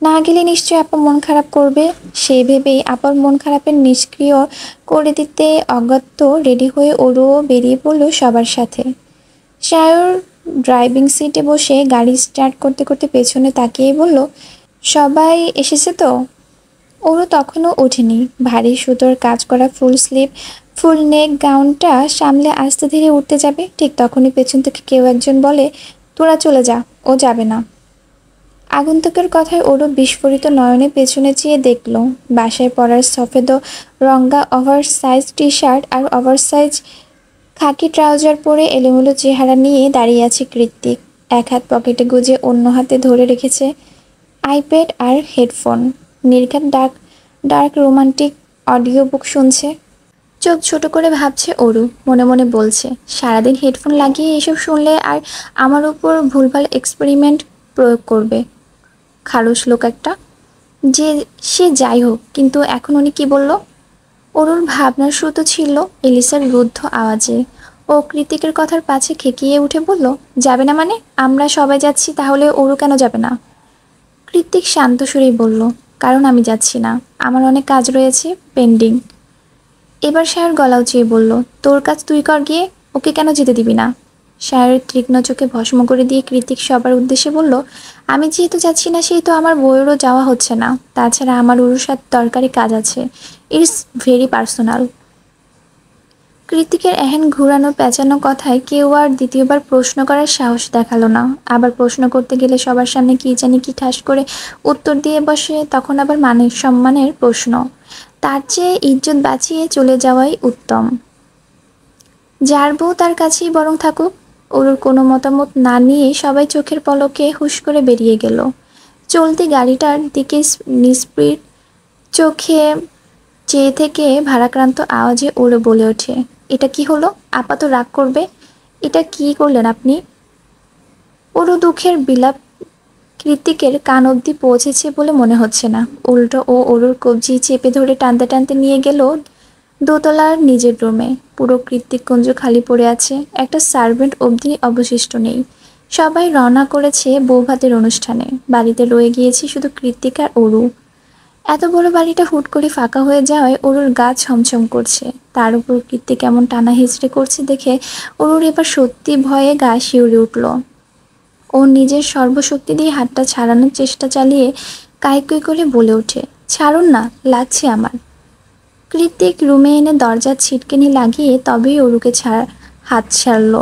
না গেলে নিশ্চয়ই আপা মন খারাপ করবে, সেই ভেবেই আপার মন খারাপের নিষ্ক্রিয় করে দিতে অগত্য রেডি হয়ে ওরও বেরিয়ে পড়ল সবার সাথে। সায়র ড্রাইভিং সিটে বসে গাড়ি স্টার্ট করতে করতে পেছনে তাকিয়ে বলল, সবাই এসেছে তো? ওরও তখনও ওঠেনি। ভারী সুতোর কাজ করা ফুল স্লিভ ফুল নেক গাউনটা সামলে আস্তে ধীরে উঠতে যাবে, ঠিক তখনই পেছন থেকে কেউ একজন বলে, তোরা চলে যা, ও যাবে না। আগন্তুকের কথায় ওরও বিস্ফোরিত নয়নে পেছনে চেয়ে দেখল বাসায় পরার সফেদ রঙা ওভার সাইজ টি শার্ট আর ওভার সাইজ খাকি ট্রাউজার পরে এলোমেলো চেহারা নিয়ে দাঁড়িয়ে আছে কৃত্তিক। এক হাত পকেটে গুজে অন্য হাতে ধরে রেখেছে আইপ্যাড আর হেডফোন। নির্ঘাত dark dark romantic audio book শুনছে। চোখ ছোট করে ভাবছে অরু, মনে মনে বলছে সারাদিন হেডফোন লাগিয়ে এসব শুনলে আর আমার উপর ভুলভাল এক্সপেরিমেন্ট প্রয়োগ করবে। খারস লোক একটা। যে সে যাই হোক, কিন্তু এখন উনি কি বলল? অরুর ভাবনার শুরু ছিল এলিসার রুদ্ধ আওয়াজে। ও কৃতিকের কথার পাছে খেকিয়ে উঠে বলল, যাবে না মানে? আমরা সবাই যাচ্ছি, তাহলে অরু কেন যাবে না? কৃতিক শান্ত সুরেই বলল, কারণ আমি যাচ্ছি না, আমার অনেক কাজ রয়েছে পেন্ডিং। এবার সায়র গলা উঁচিয়ে বলল, তোর কাজ তুই কর গিয়ে, ওকে কেন যেতে দিবি না? সায়রের তীক্ষ্ণ চোখে ভস্ম করে দিয়ে কৃতিক সবার উদ্দেশ্যে বলল, আমি যেহেতু যাচ্ছি না সেই তো আমার বউয়েরও যাওয়া হচ্ছে না। তাছাড়া আমার উরুর সাথে দরকারি কাজ আছে। It's very personal. কৃতিকের এহেন ঘুরানো পেঁচানো কথায় কেউ আর দ্বিতীয়বার প্রশ্ন করার সাহস দেখালো না। আবার প্রশ্ন করতে গেলে সবার সামনে কি জানি কি ঠাস করে উত্তর দিয়ে বসে, তখন আবার মানের সম্মানের প্রশ্ন। তার চেয়ে ইজ্জত বাঁচিয়ে চলে যাওয়াই উত্তম। যার বউ তার কাছেই বরং থাকুক। ওর কোনো মতামত না নিয়ে সবাই চোখের পলকে হুশ করে বেরিয়ে গেল। চলতি গাড়িটার দিকে নিস্পৃহ চোখে চেয়ে থেকে ভারাক্রান্ত আওয়াজে ওরে বলে ওঠে, এটা কি হলো? আপাত রাগ করবে? এটা কি করলেন আপনি? ওরও দুঃখের বিলাপ কৃতিকের কান অবধি পৌঁছেছে বলে মনে হচ্ছে না। উল্টো ও ওরুর কবজি চেপে ধরে টানতে টানতে নিয়ে গেল দোতলার নিজের রুমে। পুরো কৃত্তিককুঞ্জ খালি পড়ে আছে, একটা সার্ভেন্ট অবধি অবশিষ্ট নেই। সবাই রওনা করেছে বৌভাতের অনুষ্ঠানে। বাড়িতে রয়ে গিয়েছে শুধু কৃত্তিক আর অরু। এত বড় বাড়িটা হুট করে ফাঁকা হয়ে যাওয়ায় অরুর গা ছমছম করছে। তার উপর কৃত্তিক কেমন টানা হিচড়ে করছে দেখে অরুর এবার সত্যি ভয়ে গা শিউরে উঠল। ও নিজের সর্বশক্তি দিয়ে হাতটা ছাড়ানোর চেষ্টা চালিয়ে কাইকুই করে বলে ওঠে, ছাড়ুন না, লাগছে আমার। কৃত্তিক রুমে এনে দরজার ছিটকিনি লাগিয়ে তবেই অরুকে হাত ছাড়ল।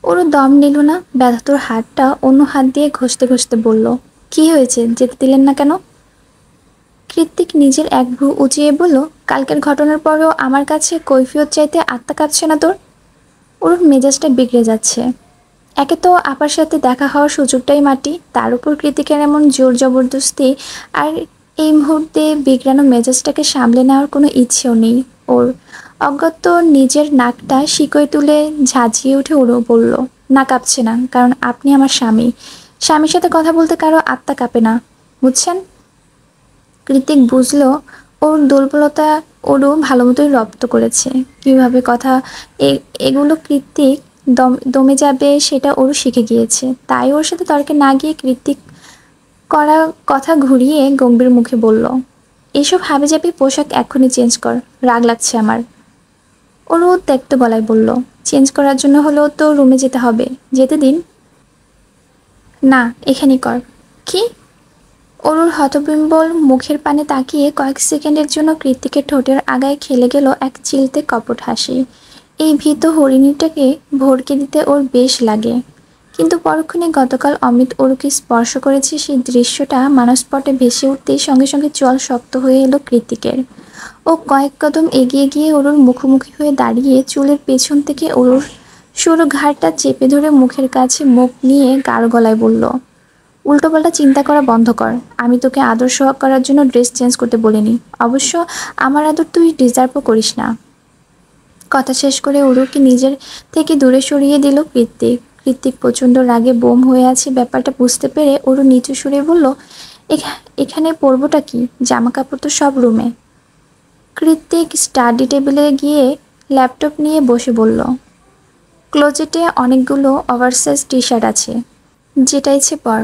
ওরও দম নিল না। ব্যথাতুর হাতটা অন্য হাত দিয়ে ঘষতে ঘষতে বলল, কি হয়েছে, যেতে দিলেন না কেন? কৃত্তিক নিজের এক ভ্রু উঁচিয়ে বলল, কালকের ঘটনার পরেও আমার কাছে কৈফিয়ত চাইতে আত্মা কাঁপছে না তোর? ওর মেজাজটা বিগড়ে যাচ্ছে। একে তো আপার সাথে দেখা হওয়ার সুযোগটাই মাটি, তার উপর কৃতিকের এমন জোর জবরদস্তি, আর এই মুহূর্তে বিগড়ানো মেজাজটাকে সামলে নেওয়ার কোনো ইচ্ছেও নেই ওর। অজ্ঞাত নিজের নাকটা শিকই তুলে ঝাঁঝিয়ে উঠে ওরও বলল, না, কাঁপছে না, কারণ আপনি আমার স্বামী। স্বামীর সাথে কথা বলতে কারো আত্মা কাঁপে না, বুঝছেন? কৃতিক বুঝল ওর দুর্বলতা ওরও ভালো মতোই রপ্ত করেছে। কীভাবে কথা এগুলো কৃতিক দমে যাবে সেটা ওরও শিখে গিয়েছে। তাই ওর সাথে তর্কে না গিয়ে কৃতিক করা কথা ঘুরিয়ে গম্ভীর মুখে বলল, এসব হাবিজাবি পোশাক এক্ষুনি চেঞ্জ কর, রাগ লাগছে আমার। ওরও ত্যক্ত গলায় বলল, চেঞ্জ করার জন্য হলেও তো রুমে যেতে হবে, যেতে দিন। না, এখানেই কর। কি? অরুর হতবিম্বল মুখের পানে তাকিয়ে কয়েক সেকেন্ডের জন্য কৃত্তিকের ঠোঁটের আগায় খেলে গেল এক চিলতে কপট হাসি। এই ভীত হরিণীটাকে ভড়কে দিতে ওর বেশ লাগে। কিন্তু পরক্ষণে গতকাল অমিত অরুকে স্পর্শ করেছে সেই দৃশ্যটা মানসপটে ভেসে উঠতেই সঙ্গে সঙ্গে জল শক্ত হয়ে এলো কৃত্তিকের। ও কয়েক কদম এগিয়ে গিয়ে অরুর মুখোমুখি হয়ে দাঁড়িয়ে চুলের পেছন থেকে অরুর সরু ঘাড়টা চেপে ধরে মুখের কাছে মুখ নিয়ে গাঢ় গলায় বলল, উল্টোপাল্টা চিন্তা করা বন্ধ কর। আমি তোকে আদর সোহাগ করার জন্য ড্রেস চেঞ্জ করতে বলিনি। অবশ্য আমার আদর তুই ডিজার্ভও করিস না। কথা শেষ করে অরুকে নিজের থেকে দূরে সরিয়ে দিল কৃত্তিক। কৃত্তিক প্রচণ্ড রাগে বোম হয়ে আছে ব্যাপারটা বুঝতে পেরে অরু নিচু সুরে বলল, এখানে পরবোটা কি? জামা কাপড় তো সব রুমে। কৃত্তিক স্টাডি টেবিলে গিয়ে ল্যাপটপ নিয়ে বসে বলল, ক্লোজেটে অনেকগুলো ওভারসাইজ টি শার্ট আছে, যেটা ইচ্ছে পর।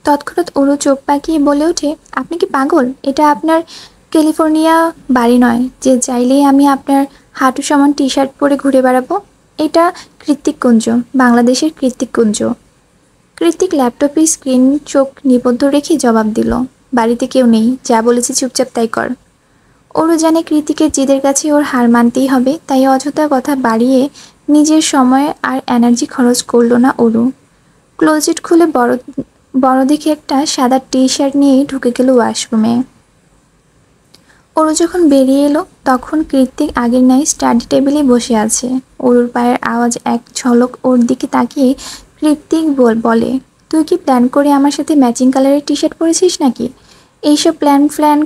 তৎক্ষণাৎ অরু চোখ পাকিয়ে বলে ওঠে, আপনি কি পাগল? এটা আপনার ক্যালিফোর্নিয়া বাড়ি নয় যে চাইলেই আমি আপনার হাঁটু সমান টি শার্ট পরে ঘুরে বেড়াবো। এটা কৃত্তিককুঞ্জ, বাংলাদেশের কৃত্তিককুঞ্জ। কৃত্তিক ল্যাপটপে স্ক্রিন চোখ নিবদ্ধ রেখে জবাব দিল, বাড়িতে কেউ নেই, যা বলেছি চুপচাপ তাই কর। ওরও জানে কৃত্তিকের জিদের কাছে ওর হার মানতেই হবে, তাই অযথা কথা বাড়িয়ে নিজের সময় আর এনার্জি খরচ করলো না অরু। ক্লোজেট খুলে বড় দেখে একটা সাদা টি শার্ট নিয়ে ঢুকে গেল ওয়াশরুমে। ওরু যখন বেরিয়ে এলো তখন কৃত্তিক আগের ন্যায় স্টাডি টেবিলে বসে আছে। ওরুর পায়ের আওয়াজ এক ঝলক ওর দিকে তাকিয়ে কৃত্তিক বলে, তুই কি প্ল্যান করে আমার সাথে ম্যাচিং কালারের টি শার্ট পরেছিস নাকি? এইসব প্ল্যান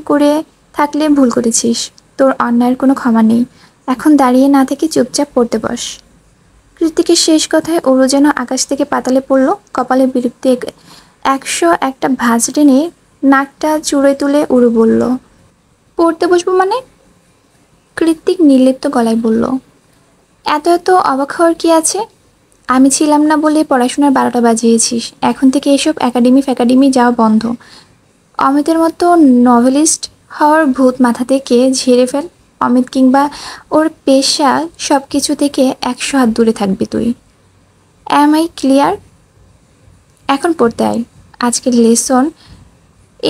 করে থাকলে ভুল করেছিস। তোর অন্যায়ের কোনো ক্ষমা নেই। এখন দাঁড়িয়ে না থেকে চুপচাপ পড়তে বস। কৃত্তিকের শেষ কথায় ওরু যেন আকাশ থেকে পাতালে পড়ল। কপালে বিরক্তি 101টা ভাঁজ টেনে নাকটা চুড়ে তুলে ওরু বলল, পড়তে বসবো মানে? কৃত্তিক নির্লিপ্ত গলায় বলল, এত অবাক হওয়ার কি আছে? আমি ছিলাম না বলে পড়াশোনার 12টা বাজিয়েছিস। এখন থেকে এসব একাডেমি যাওয়া বন্ধ। অমিতের মতো নভেলিস্ট হওয়ার ভূত মাথা থেকে ঝেড়ে ফেল। অমিত কিংবা ওর পেশা সব কিছু থেকে 100 হাত দূরে থাকবি তুই। Am I clear? এখন পড়তে আয়। আজকের লেসন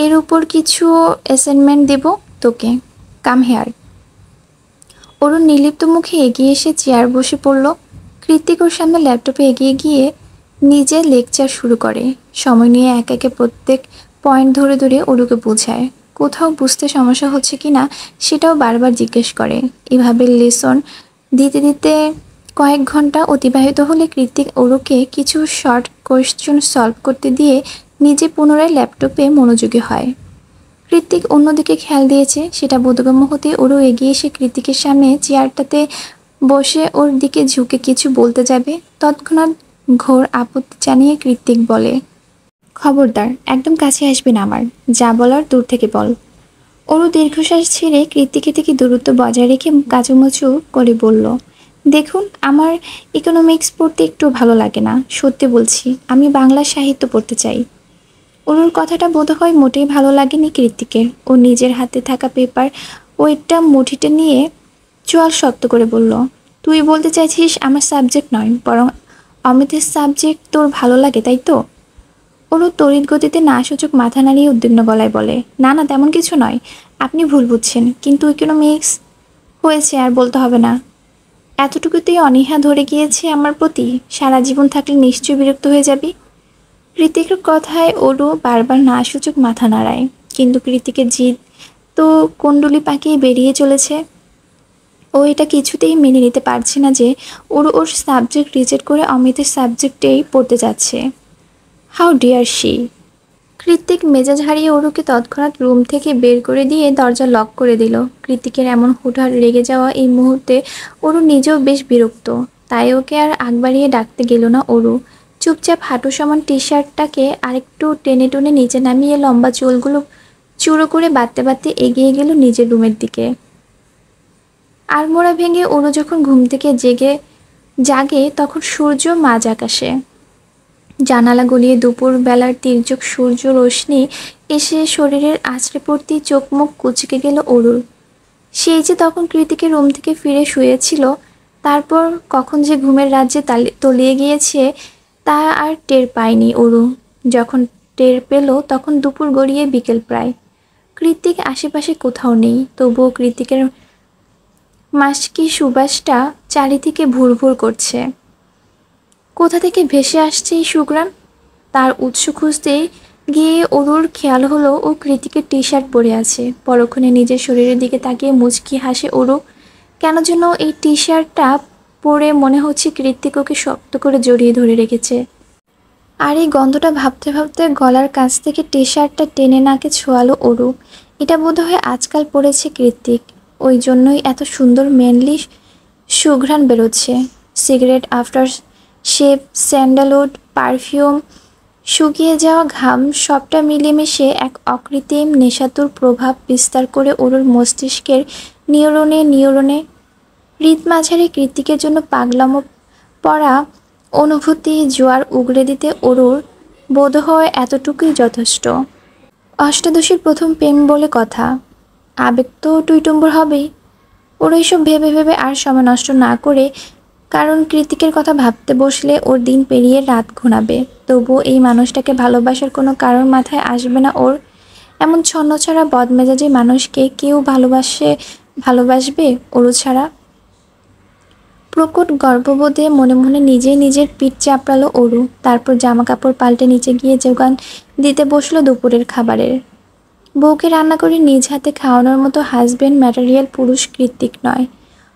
এর উপর কিছু অ্যাসাইনমেন্ট দেব তোকে। Come here. অরুণ নির্লিপ্ত মুখে এগিয়ে এসে চেয়ার বসে পড়ল। কৃত্তিক ওর সামনে ল্যাপটপে এগিয়ে গিয়ে নিজে লেকচার শুরু করে। সময় নিয়ে এক একে প্রত্যেক পয়েন্ট ধরে ধরে অরুকে বোঝায়। কোথাও বুঝতে সমস্যা হচ্ছে কি না সেটাও বারবার জিজ্ঞেস করে। এভাবে লেসন দিতে দিতে কয়েক ঘন্টা অতিবাহিত হলে কৃত্তিক অরুকে কিছু শর্ট কোয়েশ্চন সলভ করতে দিয়ে নিজে পুনরায় ল্যাপটপে মনোযোগী হয়। কৃত্তিক অন্যদিকে খেয়াল দিয়েছে সেটা বোধগম্য হতে ওরও এগিয়ে এসে কৃত্তিকের সামনে চেয়ারটাতে বসে ওর দিকে ঝুঁকে কিছু বলতে যাবে তৎক্ষণাৎ ঘোর আপত্তি জানিয়ে কৃত্তিক বলে, খবরদার, একদম কাছে আসবি না আমার। যা বলার দূর থেকে বল। ওরও দীর্ঘশ্বাস ছেড়ে কৃত্তিকের থেকে দূরত্ব বজায় রেখে কাচুমুচু করে বলল, দেখুন, আমার ইকোনমিক্স পড়তে একটু ভালো লাগে না। সত্যি বলছি, আমি বাংলা সাহিত্য পড়তে চাই। ওর কথাটা বোধহয় মোটেই ভালো লাগেনি কৃত্তিকের। ও নিজের হাতে থাকা পেপার ওইটা মুঠিতে নিয়ে চোয়াল শক্ত করে বলল, তুই বলতে চাইছিস আমার সাবজেক্ট নয়, বরং অমিতের সাবজেক্ট তোর ভালো লাগে, তাই তো? ওরও তড়িৎ গতিতে না সূচক মাথা নাড়িয়ে উদ্বিগ্ন গলায় বলে, না না, তেমন কিছু নয়। আপনি ভুল বুঝছেন। কিন্তু ইকোনমিক্স হয়েছে আর বলতে হবে না। এতটুকুতেই অনীহা ধরে গিয়েছে আমার প্রতি। সারা জীবন থাকলে নিশ্চয়ই বিরক্ত হয়ে যাবি। কৃতিকের কথায় ওরও বারবার না সূচক মাথা নাড়ায়। কিন্তু কৃতিকের জিদ তো কুণ্ডলি পাকিয়ে বেরিয়ে চলেছে। ও এটা কিছুতেই মেনে নিতে পারছে না যে ওর সাবজেক্ট রিজেক্ট করে অমিতের সাবজেক্টেই পড়তে যাচ্ছে। How deer she! কৃত্তিক মেজাজ হারিয়ে ওরুকে তৎক্ষণাৎ রুম থেকে বের করে দিয়ে দরজা লক করে দিল। কৃত্তিকের এমন হুটহাট রেগে যাওয়া এই মুহূর্তে ওরু নিজেও বেশ বিরক্ত। তাই ওকে আর আগ বাড়িয়ে ডাকতে গেল না ওরু। চুপচাপ হাঁটু সমান টি শার্টটাকে আরেকটু টেনে টুনে নিচে নামিয়ে লম্বা চুলগুলো চুড়ো করে বাঁধতে বাঁধতে এগিয়ে গেল নিজের রুমের দিকে। আড়মোড়া ভেঙে ওরু যখন ঘুম থেকে জাগে তখন সূর্য মাঝ আকাশে। জানালা গলিয়ে দুপুর বেলার তির্যক সূর্য রশ্মি এসে শরীরের আছড়ে পড়তেই চোখ মুখ কুচকে গেল ওরুর। সেই যে তখন কৃতিকের রুম থেকে ফিরে শুয়েছিল, তারপর কখন যে ঘুমের রাজ্যে তলিয়ে গিয়েছে তা আর টের পায়নি ওরু। যখন টের পেল তখন দুপুর গড়িয়ে বিকেল প্রায়। কৃতিক আশেপাশে কোথাও নেই, তবুও কৃতিকের মাসকি সুবাসটা চারিদিকে ভুরভুর করছে। কোথা থেকে ভেসে আসছে এই সুঘ্রাণ? তার উৎস খুঁজতে গিয়ে ওরুর খেয়াল হলো ও কৃতিকের টি শার্ট পরে আছে। পরক্ষণে নিজের শরীরের দিকে তাকিয়ে মুচকি হাসে ওরু। কেন যেন এই টি শার্টটা পরে মনে হচ্ছে কৃতিক ওকে শক্ত করে জড়িয়ে ধরে রেখেছে। আর এই গন্ধটা ভাবতে ভাবতে গলার কাছ থেকে টি শার্টটা টেনে নাকে ছোঁয়ালো ওরু। এটা বোধহয় আজকাল পরেছে কৃতিক, ওই জন্যই এত সুন্দর মেনলি সুঘ্রাণ বেরোচ্ছে। Cigarette, after shave, sandalwood, perfume, শুকিয়ে যাওয়া ঘাম সবটা মিলেমিশে এক অকৃত্রিম নেশাতুর প্রভাব বিস্তার করে ওরুর মস্তিষ্কের নিউরনে হৃদ মাঝারি কৃতিকের জন্য পাগলামো পড়া অনুভূতি জোয়ার উগড়ে দিতে ওরুর বোধহয় এতটুকুই যথেষ্ট। অষ্টাদশীর প্রথম প্রেম বলে কথা, আবেগ তো টুইটুম্বর হবেই। ওর এইসব ভেবে ভেবে আর সময় নষ্ট না করে, কারণ কৃতিকের কথা ভাবতে বসলে ওর দিন পেরিয়ে রাত ঘুনাবে। তবুও এই মানুষটাকে ভালোবাসার কোনো কারণ মাথায় আসবে না ওর। এমন ছন্নছাড়া বদমেজাজি মানুষকে কেউ ভালোবাসবে ওরু ছাড়া? প্রকট গর্ববোধে মনে মনে নিজেই নিজের পিঠ চাপড়ালো অরু। তারপর জামা কাপড় পাল্টে নিচে গিয়ে যোগান দিতে বসলো দুপুরের খাবারের। বউকে রান্না করে নিজ হাতে খাওয়ানোর মতো হাজবেন্ড ম্যাটেরিয়াল পুরুষ কৃত্তিক নয়।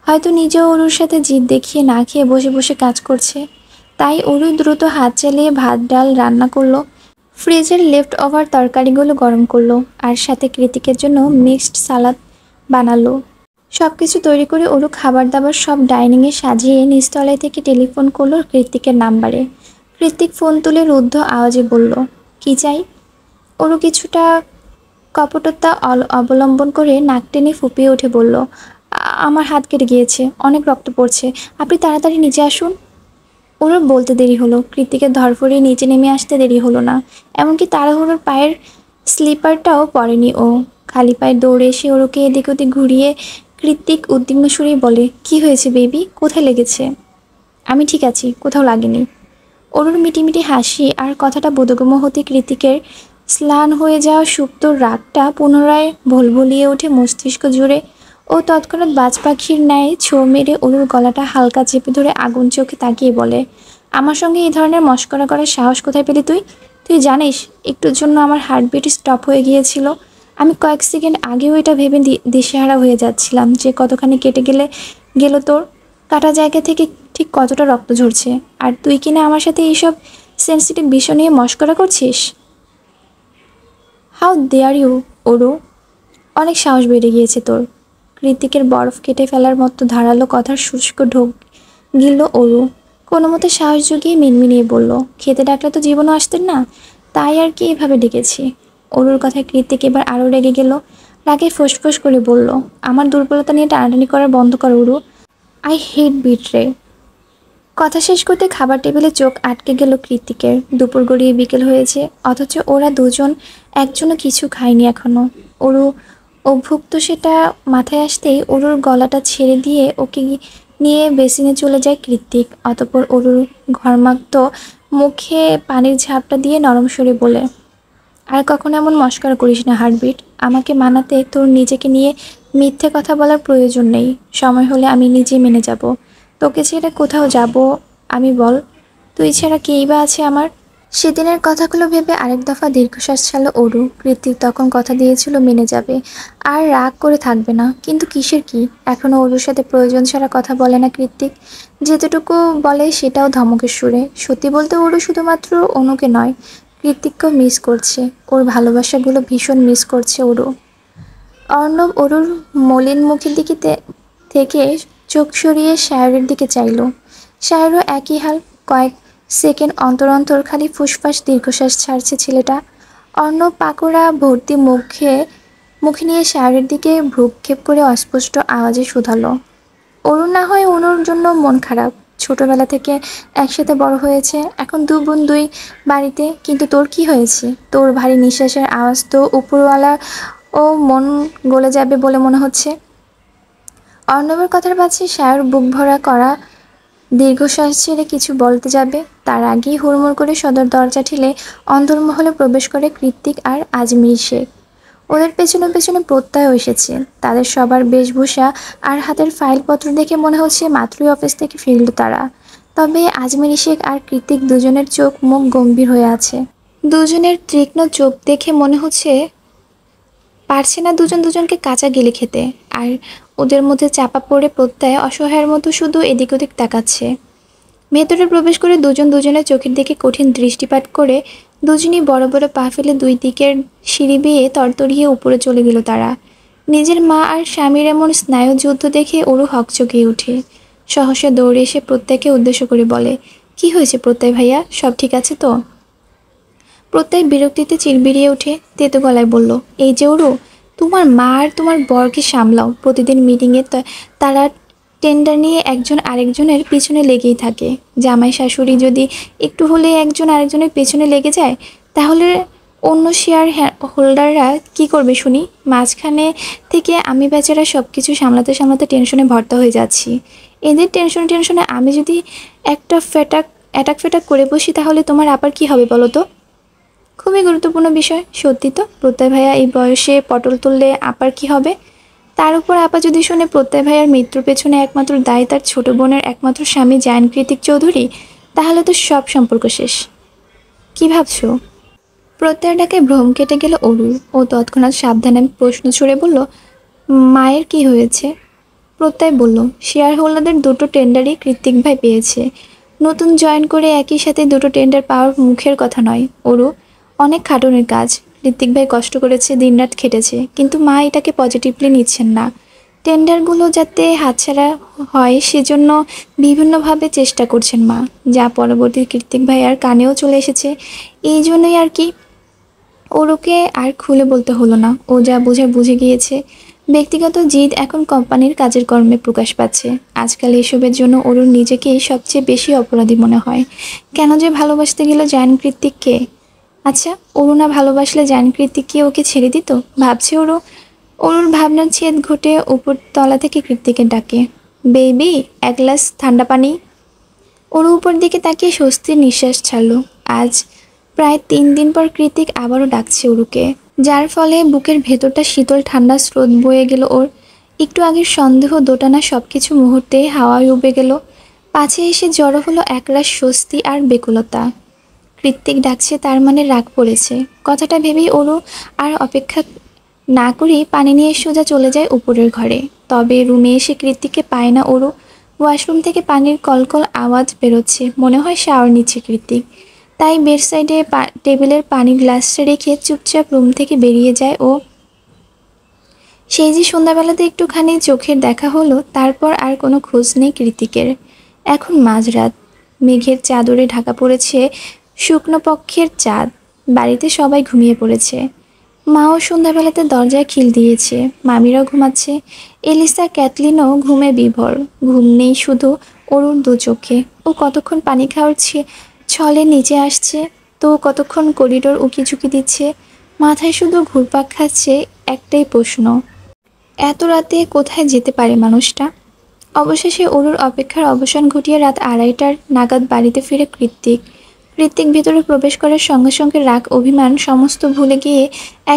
হয়তো নিজেও অরুর সাথে জিদ দেখিয়ে না খেয়ে বসে বসে কাজ করছে। তাই অরু দ্রুত হাত চালিয়ে ভাত ডাল রান্না করলো, ফ্রিজের লেফট ওভার তরকারিগুলো গরম করলো, আর সাথে কৃতিকের জন্য মিক্সড সালাদ বানালো। সব কিছু তৈরি করে অরু খাবার দাবার সব ডাইনিংয়ে সাজিয়ে নিচতলায় থেকে টেলিফোন করলো কৃত্তিকের নাম্বারে। কৃত্তিক ফোন তুলে রুদ্ধ আওয়াজে বলল, কি চাই? অরু কিছুটা কপটতা অবলম্বন করে নাক টেনে ফুপিয়ে উঠে বলল, আমার হাত কেটে গিয়েছে, অনেক রক্ত পড়ছে, আপনি তাড়াতাড়ি নিচে আসুন। ওর বলতে দেরি হলো, কৃত্তিকের ধরফড়িয়ে নিচে নেমে আসতে দেরি হলো না। এমনকি তাড়াহুড়োর পায়ের স্লিপারটাও পরেনি ও। খালি পায়ে দৌড়ে এসে ওরকে এদিক ওদিক ঘুরিয়ে কৃত্তিক উদ্বিগ্ন সুরেই বলে, কি হয়েছে বেবি, কোথায় লেগেছে? আমি ঠিক আছি, কোথাও লাগেনি। অরুর মিটিমিটি হাসি আর কথাটা বোধগম্য হতে কৃত্তিকের স্নান হয়ে যাওয়া সুপ্ত রাগটা পুনরায় ভলভলিয়ে ওঠে মস্তিষ্ক জুড়ে। ও তৎক্ষণাৎ বাজ পাখির ন্যায় ছো মেরে অরুর গলাটা হালকা চেপে ধরে আগুন চোখে তাকিয়ে বলে, আমার সঙ্গে এই ধরনের মশকরা করার সাহস কোথায় পেলি তুই? তুই জানিস একটুর জন্য আমার হার্টবিট স্টপ হয়ে গিয়েছিল। আমি কয়েক সেকেন্ড আগেও এটা ভেবে দিশেহারা হয়ে যাচ্ছিলাম যে কতখানি কেটে গেল তোর। কাটা জায়গা থেকে ঠিক কতটা রক্ত ঝরছে, আর তুই কিনা আমার সাথে এইসব সেন্সিটিভ বিষয় নিয়ে মশকরা করছিস। হাউ দেয়ার ইউ অরু, অনেক সাহস বেড়ে গিয়েছে তোর। কৃত্তিকের বরফ কেটে ফেলার মতো ধারালো কথার শুষ্ক ঢোক গিলল অরু। কোনো মতে সাহস জুগিয়ে মিনমিনিয়ে বলল, খেতে ডাকলে তো জীবনও আসতেন না, তাই আর কি এভাবে ডেকেছি। অরুর কথায় কৃত্তিক এবার আরও রেগে গেল। রাগে ফোঁস করে বলল, আমার দুর্বলতা নিয়ে টানাটানি করার বন্ধ কর অরু। I hate betray. কথা শেষ করতে খাবার টেবিলে চোখ আটকে গেল কৃত্তিকের। দুপুর গড়িয়ে বিকেল হয়েছে, অথচ ওরা দুজন একজনও কিছু খায়নি এখনো। অরু অভুক্ত সেটা মাথায় আসতেই অরুর গলাটা ছেড়ে দিয়ে ওকে নিয়ে বেসিনে চলে যায় কৃত্তিক। অতঃপর অরুর ঘর্মাক্ত মুখে পানির ঝাপটা দিয়ে নরম সুরে বলে, আর কখনো এমন মস্করা করিস না হার্টবিট। আমাকে মানাতে তোর নিজেকে নিয়ে মিথ্যে কথা বলার প্রয়োজন নেই। সময় হলে আমি নিজেই মেনে যাব। তোকে ছেড়ে কোথাও যাব আমি, বল? তুই ছাড়া কেই বা আছে আমার? সেদিনের কথাগুলো ভেবে আরেক দফা দীর্ঘশ্বাস ছাড়ল অরু। কৃত্তিক তখন কথা দিয়েছিল মেনে যাবে, আর রাগ করে থাকবে না। কিন্তু কিসের কি? এখনও অরুর সাথে প্রয়োজন ছাড়া কথা বলে না কৃত্তিক। যেতটুকু বলে সেটাও ধমকের সুরে। সত্যি বলতে অরু শুধুমাত্র অনুকে নয়, কৃত্তিককেও মিস করছে। ওর ভালোবাসাগুলো ভীষণ মিস করছে অরু। অর্ণব অরুর মলিন মুখের দিকে থেকে চোখ সরিয়ে শায়রের দিকে চাইল। শায়রও একই হাল। কয়েক সেকেন্ড অন্তর অন্তর খালি ফুসফাস দীর্ঘশ্বাস ছাড়ছে ছেলেটা। অর্ণব পাকোড়া ভর্তি মুখে নিয়ে শায়রের দিকে ভ্রুক্ষেপ করে অস্পষ্ট আওয়াজে শুধালো, অরুণ না হয় অনুর জন্য মন খারাপ। ছোটবেলা থেকে একসাথে বড় হয়েছে, এখন দু বোন দুই বাড়িতে। কিন্তু তোর কি হয়েছে? তোর ভারী নিঃশ্বাসের আওয়াজ তো উপরওয়ালা ও মন গলে যাবে বলে মনে হচ্ছে। অর্ণবের কথার পাচ্ছে শায়র বুক ভরা করা দীর্ঘশ্বাস ছেড়ে কিছু বলতে যাবে, তার আগেই হুড়মুড় করে সদর দরজা ঠেলে অন্দরমহলে প্রবেশ করে কৃত্তিক আর আজমির শেখ। ওদের পেছনে পেছনে প্রত্যয়ও এসেছে। তাদের সবার বেশভূষা আর হাতের ফাইলপত্র দেখে মনে হচ্ছে মাত্রই অফিস থেকে ফিরল তারা। তবে আজমির শেখ আর কৃত্তিক দুজনের চোখ মুখ গম্ভীর হয়ে আছে। দুজনের তীক্ষ্ণ চোখ দেখে মনে হচ্ছে পারছে না দুজন দুজনকে কাঁচা গিলে খেতে। আর ওদের মধ্যে চাপা পড়ে প্রত্যয় অসহায়ের মতো শুধু এদিক ওদিক তাকাচ্ছে। ভেতরে প্রবেশ করে দুজন দুজনের চোখের দিকে কঠিন দৃষ্টিপাত করে দুজনই বড় বড় পা ফেলে দুই দিকের সিঁড়ি বেয়ে তরতরিয়ে উপরে চলে গেল তারা। নিজের মা আর স্বামীর এমন স্নায়ুযুদ্ধ দেখে ওরও হকচকিয়ে ওঠে। সহসা দৌড়ে এসে প্রত্যয়কে উদ্দেশ্য করে বলে, কি হয়েছে প্রত্যয় ভাইয়া, সব ঠিক আছে তো? প্রত্যয় বিরক্তিতে চিরবিরিয়ে উঠে তেতো গলায় বলল, এই যে ওরু, তোমার মা আর তোমার বরকে সামলাও। প্রতিদিন মিটিংয়ে তারা টেন্ডার নিয়ে একজন আরেকজনের পিছনে লেগেই থাকে। জামাই শাশুড়ি যদি একটু হলে একজন আরেকজনের পেছনে লেগে যায়, তাহলে অন্য শেয়ার হোল্ডাররা কি করবে শুনি? মাঝখানে থেকে আমি বেচারা সব কিছু সামলাতে সামলাতে টেনশনে ভর্তা হয়ে যাচ্ছি। এদের টেনশনে আমি যদি একটা অ্যাটাক ফেটাক করে বসি, তাহলে তোমার আবার কি হবে বলো তো? খুবই গুরুত্বপূর্ণ বিষয়। সত্যি তো প্রত্যয় ভাইয়া, এই বয়সে পটল তুললে আপার কি হবে? তার উপর আপা যদি শুনে প্রত্যয় ভাইয়ার মৃত্যুর পেছনে একমাত্র দায়ী তার ছোট বোনের একমাত্র স্বামী জায়ান কৃতিক চৌধুরী, তাহলে তো সব সম্পর্ক শেষ। কি ভাবছো? প্রত্যয়ের ডাকে ভ্রম কেটে গেল অরুর। ও তৎক্ষণাৎ সাবধানে প্রশ্ন ছুড়ে বলল, মায়ের কি হয়েছে? প্রত্যয় বলল, শেয়ার হোল্ডারদের দুটো টেন্ডারই কৃত্তিক ভাই পেয়েছে। নতুন জয়েন করে একই সাথে দুটো টেন্ডার পাওয়ার মুখের কথা নয় অরু, অনেক খাটুনির কাজ। ঋত্বিক ভাই কষ্ট করেছে, দিনরাত খেটেছে, কিন্তু মা এটাকে পজিটিভলি নিচ্ছেন না। টেন্ডারগুলো যাতে হাতছাড়া হয় সেজন্য বিভিন্নভাবে চেষ্টা করছেন মা, যা পরবর্তী কৃত্তিক ভাই আর কানেও চলে এসেছে। এই জন্যই আর কি। ওরকে আর খুলে বলতে হলো না, ও যা বোঝার বুঝে গিয়েছে। ব্যক্তিগত জিদ এখন কোম্পানির কাজের কর্মে প্রকাশ পাচ্ছে। আজকাল এসবের জন্য ওরুর নিজেকেই সবচেয়ে বেশি অপরাধী মনে হয়। কেন যে ভালোবাসতে গেল জায়ান কৃত্তিককে? আচ্ছা, অরু না ভালোবাসলে জায়ান কৃত্তিক কি ওকে ছেড়ে দিত? ভাবছে ওরু। অরুর ভাবনার ছেদ ঘটে উপর তলা থেকে কৃত্তিকের ডাকে, বেবি এক গ্লাস ঠান্ডা পানি। ওর উপর দিকে তাকিয়ে স্বস্তির নিঃশ্বাস ছাড়ল। আজ প্রায় 3 দিন পর কৃতিক আবারও ডাকছে অরুকে, যার ফলে বুকের ভেতরটা শীতল ঠান্ডা স্রোত বয়ে গেল ওর। একটু আগের সন্দেহ দোটানা সবকিছু মুহূর্তে হাওয়ায় উবে গেল। পাছে এসে জড়ো হলো একরাশ স্বস্তি আর বেকুলতা। কৃত্তিক ডাকছে, তার মানে রাগ পড়েছে। কথাটা ভেবেই ওরু আর অপেক্ষা না করেই পানি নিয়ে সোজা চলে যায় উপরের ঘরে। তবে রুমে এসে কৃত্তিককে পায় না ওরু। ওয়াশরুম থেকে পানির কলকল আওয়াজ বেরোচ্ছে, মনে হয় শাওয়ার নিচ্ছে কৃত্তিক। তাই বেড সাইডে টেবিলের পানির গ্লাসটা রেখে চুপচাপ রুম থেকে বেরিয়ে যায় ও। সেই যে সন্ধ্যাবেলাতে একটুখানি চোখের দেখা হলো, তারপর আর কোনো খোঁজ নেই কৃত্তিকের। এখন মাঝরাত, মেঘের চাদরে ঢাকা পড়েছে শুকনো পক্ষের চাঁদ। বাড়িতে সবাই ঘুমিয়ে পড়েছে। মাও সন্ধ্যাবেলাতে দরজায় খিল দিয়েছে, মামিরাও ঘুমাচ্ছে। এলিসা ক্যাটলিনও ঘুমে বিভোর। ঘুম নেই শুধু অরুর দু চোখে। ও কতক্ষণ পানি খাওয়ার ছলে নিচে আসছে, তো কতক্ষণ করিডোর উকিঝুঁকি দিচ্ছে। মাথায় শুধু ঘুরপাক খাচ্ছে একটাই প্রশ্ন, এত রাতে কোথায় যেতে পারে মানুষটা? অবশেষে অরুর অপেক্ষার অবসান ঘটিয়ে রাত 2:30টার নাগাদ বাড়িতে ফিরে কৃত্তিক। কৃত্তিক ভেতরে প্রবেশ করার সঙ্গে সঙ্গে রাগ অভিমান সমস্ত ভুলে গিয়ে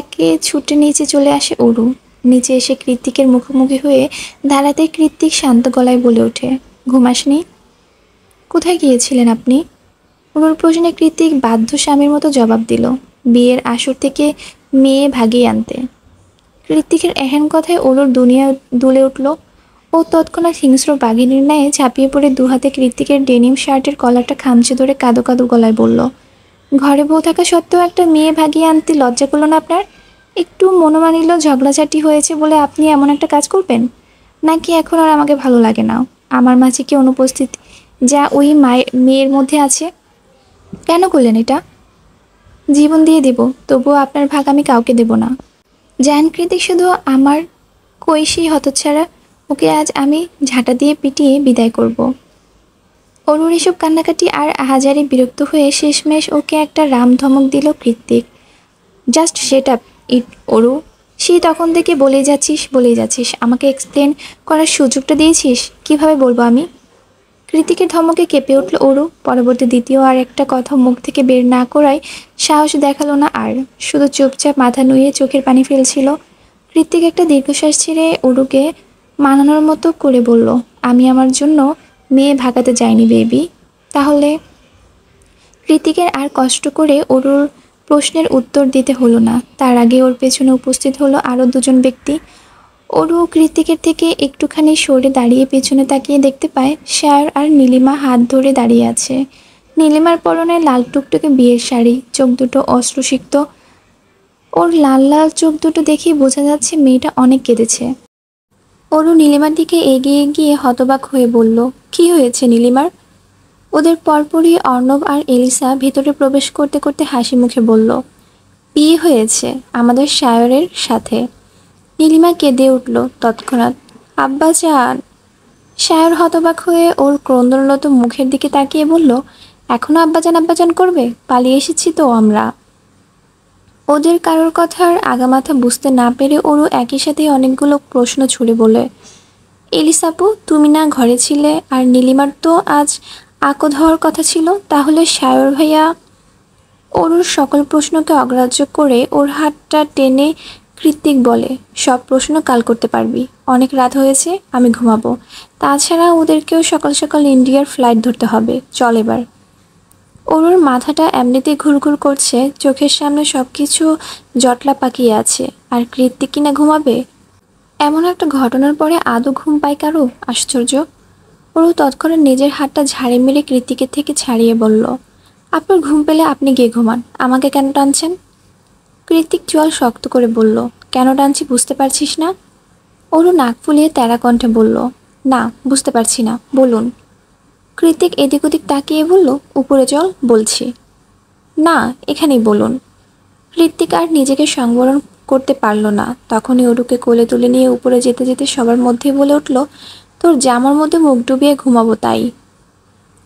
একে ছুটে নিচে চলে আসে অরু। নিচে এসে কৃত্তিকের মুখোমুখি হয়ে দাঁড়াতে কৃত্তিক শান্ত গলায় বলে ওঠে, ঘুমাসনি? কোথায় গিয়েছিলেন আপনি? অরুর প্রশ্নে কৃত্তিক বাধ্য স্বামীর মতো জবাব দিল, বিয়ের আসর থেকে মেয়ে ভাগিয়ে আনতে। কৃত্তিকের এহেন কথায় অরুর দুনিয়া দুলে উঠল। ও তৎক্ষণাৎ হিংস্র বাঘিনীর ন্যায় ঝাঁপিয়ে পড়ে দুহাতে কৃত্তিকের ডেনিম শার্টের কলারটা খামচে ধরে কাঁদো কাঁদো গলায় বলল, ঘরে বউ থাকা সত্ত্বেও একটা মেয়ে ভাগিয়ে আনতে লজ্জা করলো না আপনার? একটু মনোমানিল্য ঝগড়াঝাটি হয়েছে বলে আপনি এমন একটা কাজ করবেন? নাকি এখন আর আমাকে ভালো লাগে না? আমার মাঝে কি অনুপস্থিত যা ওই মেয়ের মধ্যে আছে? কেন করলেন এটা? জীবন দিয়ে দেব, তবুও আপনার ভাগ আমি কাউকে দেব না। জায়ান কৃতিক শুধু আমার কৈশী হতচ্ছাড়া, ওকে আজ আমি ঝাঁটা দিয়ে পিটিয়ে বিদায় করব। অরুর এসব কান্নাকাটি আর হাজারে বিরক্ত হয়ে শেষমেশ ওকে একটা রাম ধমক দিল Krittik, just set up it Aru. সেই তখন থেকে বলেই যাচ্ছিস, আমাকে এক্সপ্লেন করার সুযোগটা দিয়েছিস, কিভাবে বলবো আমি? কৃতিকের ধমকে কেঁপে উঠল অরু। পরবর্তী দ্বিতীয় আর একটা কথা মুখ থেকে বের না করায় সাহস দেখালো না আর, শুধু চুপচাপ মাথা নুয়ে চোখের পানি ফেলছিল। কৃত্তিক একটা দীর্ঘশ্বাস ছেড়ে অরুকে মানানোর মতো করে বলল, আমি আমার জন্য মেয়ে ভাগাতে যাইনি বেবি। তাহলে? কৃত্তিকের আর কষ্ট করে অরুর প্রশ্নের উত্তর দিতে হলো না। তার আগে ওর পেছনে উপস্থিত হলো আরও দুজন ব্যক্তি। অরু কৃত্তিকের থেকে একটুখানি সরে দাঁড়িয়ে পেছনে তাকিয়ে দেখতে পায় শায়র আর নীলিমা হাত ধরে দাঁড়িয়ে আছে। নীলিমার পরনে লাল টুকটুকে বিয়ের শাড়ি, চোখ দুটো অশ্রুসিক্ত। ওর লাল লাল চোখ দুটো দেখেই বোঝা যাচ্ছে মেয়েটা অনেক কেঁদেছে। অরু নীলিমার দিকে এগিয়ে গিয়ে হতবাক হয়ে বলল, কি হয়েছে নীলিমার? ওদের পরপরই অর্ণব আর এলিসা ভেতরে প্রবেশ করতে করতে হাসি মুখে বলল, বিয়ে হয়েছে আমাদের শায়রের সাথে। নীলিমা কেঁদে উঠল তৎক্ষণাৎ, আব্বাজান। শায়র হতবাক হয়ে ওর ক্রন্দনরত মুখের দিকে তাকিয়ে বলল, এখনো আব্বাজান আব্বাজান করবে? পালিয়ে এসেছি তো আমরা। ওদের কারোর কথার আগামাথা বুঝতে না পেরে ওরও একই সাথে অনেকগুলো প্রশ্ন ছুড়ে বলে, এলিসাপু তুমি না ঘরে ছিলে? আর নীলিমার তো আজ আকদ হওয়ার কথা ছিল, তাহলে শায়র ভাইয়া? ওর সকল প্রশ্নকে অগ্রাহ্য করে ওর হাতটা টেনে কৃত্তিক বলে, সব প্রশ্ন কাল করতে পারবি, অনেক রাত হয়েছে, আমি ঘুমাবো। তাছাড়া ওদেরকেও সকাল সকাল ইন্ডিয়ার ফ্লাইট ধরতে হবে, চল এবার। অরুর মাথাটা এমনিতেই ঘুরঘুর করছে, চোখের সামনে সব কিছু জটলা পাকিয়ে আছে, আর কৃত্তিক কিনা ঘুমাবে। এমন একটা ঘটনার পরে আদৌ ঘুম পায় কারো? আশ্চর্য। অরু তৎক্ষণাৎ নিজের হাতটা ঝাড়ি মেরে কৃত্তিকের থেকে ছাড়িয়ে বলল, আপনার ঘুম পেলে আপনি গিয়ে ঘুমান, আমাকে কেন টানছেন? কৃত্তিক চোয়াল শক্ত করে বলল, কেন টানছি বুঝতে পারছিস না? অরু নাক ফুলিয়ে তেরা কণ্ঠে বলল, না বুঝতে পারছি না, বলুন। কৃত্তিক এদিক ওদিক তাকিয়ে বলল, উপরে চল বলছি। না, এখানেই বলুন। কৃত্তিক আর নিজেকে সংবরণ করতে পারল না, তখনই অরুকে কোলে তুলে নিয়ে উপরে যেতে যেতে সবার মধ্যে বলে উঠল, তোর জামার মধ্যে মুখ ডুবিয়ে ঘুমাবো তাই।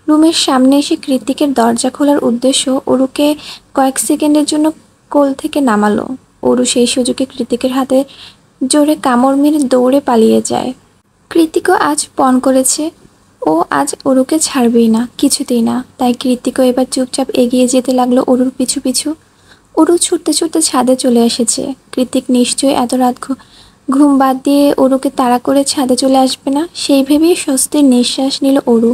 রুমের সামনে এসে কৃত্তিকের দরজা খোলার উদ্দেশ্য অরুকে কয়েক সেকেন্ডের জন্য কোল থেকে নামালো। অরু সেই সুযোগে কৃত্তিকের হাতে জোরে কামড় মেরে দৌড়ে পালিয়ে যায়। কৃত্তিকও আজ পণ করেছে, ও আজ অরুকে ছাড়বেই না, কিছুতেই না। তাই কৃত্তিকও এবার চুপচাপ এগিয়ে যেতে লাগলো অরুর পিছু পিছু। অরু ছুটতে ছুটতে ছাদে চলে এসেছে। কৃত্তিক নিশ্চয়ই এত রাত ঘুম বাদ দিয়ে অরুকে তাড়া করে ছাদে চলে আসবে না, সেই ভেবেই স্বস্তির নিঃশ্বাস নিল অরু।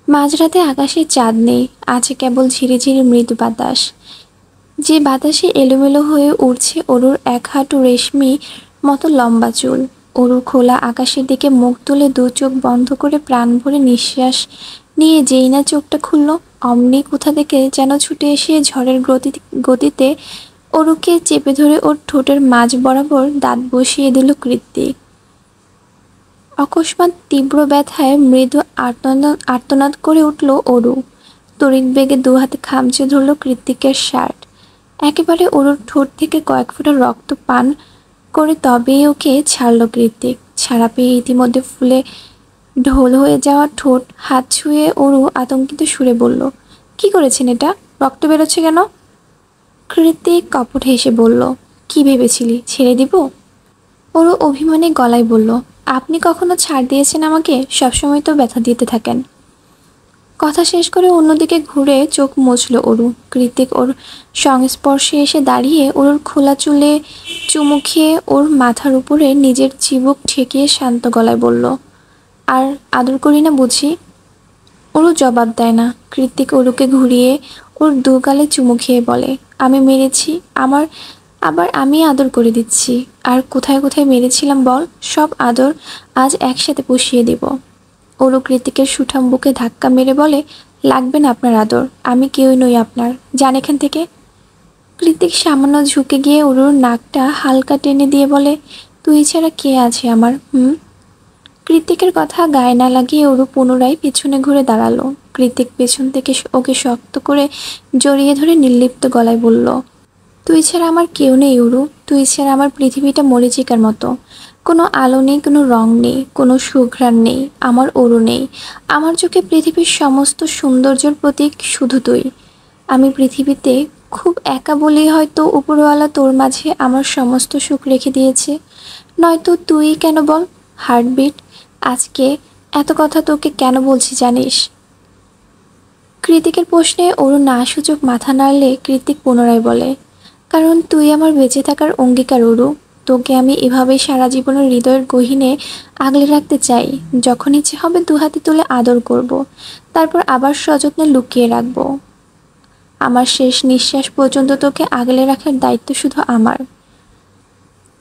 মাঝরাতে আকাশে চাঁদ নেই, আছে কেবল ঝিরিঝিরি মৃদু বাতাস। যে বাতাসে এলোমেলো হয়ে উড়ছে অরুর এক হাঁটু রেশমি মতো লম্বা চুল। অরু খোলা আকাশের দিকে মুখ তুলে দু চোখ বন্ধ করে প্রাণ ভরে নিঃশ্বাস নিয়ে যেই না চোখটা খুলল, অমনি কোথা থেকে যেন ছুটে এসে ঝড়ের গতিতে অরুকে চেপে ধরে ওর ঠোঁটের মাঝ বরাবর দাঁত বসিয়ে দিল কৃত্তিক। অকস্মাৎ তীব্র ব্যথায় মৃদু আর্তনাদ করে উঠল অরু। তড়িৎ বেগে দু হাতে খামচে ধরল কৃত্তিকের শার্ট। একেবারে অরুর ঠোঁট থেকে কয়েক ফোঁটা রক্ত পান করে তবেই ওকে ছাড়ল কৃত্তিক। ছাড়া পেয়ে ইতিমধ্যে ফুলে ঢোল হয়ে যাওয়া ঠোঁট হাত ছুঁয়ে অরু আতঙ্কিত সুরে বলল, কি করেছেন এটা? রক্ত বেরোচ্ছে কেন? কৃত্তিক কপট হেসে বলল, কি ভেবেছিলি ছেড়ে দিব? অরু অভিমানী গলায় বলল, আপনি কখনো ছাড় দিয়েছেন আমাকে? সবসময় তো ব্যথা দিতে থাকেন। কথা শেষ করে অন্যদিকে ঘুরে চোখ মুছল অরু। কৃত্তিক ওর সংস্পর্শে এসে দাঁড়িয়ে অরুর খোলা চুলে চুমু খেয়ে ওর মাথার উপরে নিজের চিবুক ঠেকিয়ে শান্ত গলায় বলল, আর আদর করি না বুঝি? অরু জবাব দেয় না। কৃত্তিক অরুকে ঘুরিয়ে ওর দু গালে চুমু খেয়ে বলে, আমি মেরেছি, আবার আমি আদর করে দিচ্ছি। আর কোথায় কোথায় মেরেছিলাম বল, সব আদর আজ একসাথে পুষিয়ে দিব। অরু কৃত্তিকের সুঠাম বুকে ধাক্কা মেরে বলে, লাগবে না আপনার আদর, আমি কেউই নই আপনার, যান এখান থেকে। কৃত্তিক সামান্য ঝুঁকে গিয়ে অরুর নাকটা হালকা টেনে দিয়ে বলে, তুই ছাড়া কে আছে আমার? কৃত্তিকের কথা গায়ে না লাগিয়ে অরু পুনরায় পিছনে ঘুরে দাঁড়ালো। কৃত্তিক পেছন থেকে ওকে শক্ত করে জড়িয়ে ধরে নির্লিপ্ত গলায় বলল, তুই ছাড়া আমার কেউ নেই অরু, তুই ছাড়া আমার পৃথিবীটা মরীচিকার মতো। কোনো আলো নেই, কোনো রং নেই, কোনো সুঘ্রাণ নেই, আমার অরু নেই। আমার চোখে পৃথিবীর সমস্ত সৌন্দর্যের প্রতীক শুধু তুই। আমি পৃথিবীতে খুব একা বলেই হয়তো উপরওয়ালা তোর মাঝে আমার সমস্ত সুখ রেখে দিয়েছে, নয়তো তুই কেন বল? হার্টবিট, আজকে এত কথা তোকে কেন বলছি জানিস? কৃত্তিকের প্রশ্নে অরু না সূচক মাথা নাড়লে কৃত্তিক পুনরায় বলে, কারণ তুই আমার বেঁচে থাকার অঙ্গীকার অরু। তোকে আমি এভাবেই সারা জীবনের হৃদয়ের গহীনে আগলে রাখতে চাই। যখন ইচ্ছে হবে দু হাতে তুলে আদর করব, তারপর আবার সযত্নে লুকিয়ে রাখব। আমার শেষ নিঃশ্বাস পর্যন্ত তোকে আগলে রাখার দায়িত্ব শুধু আমার।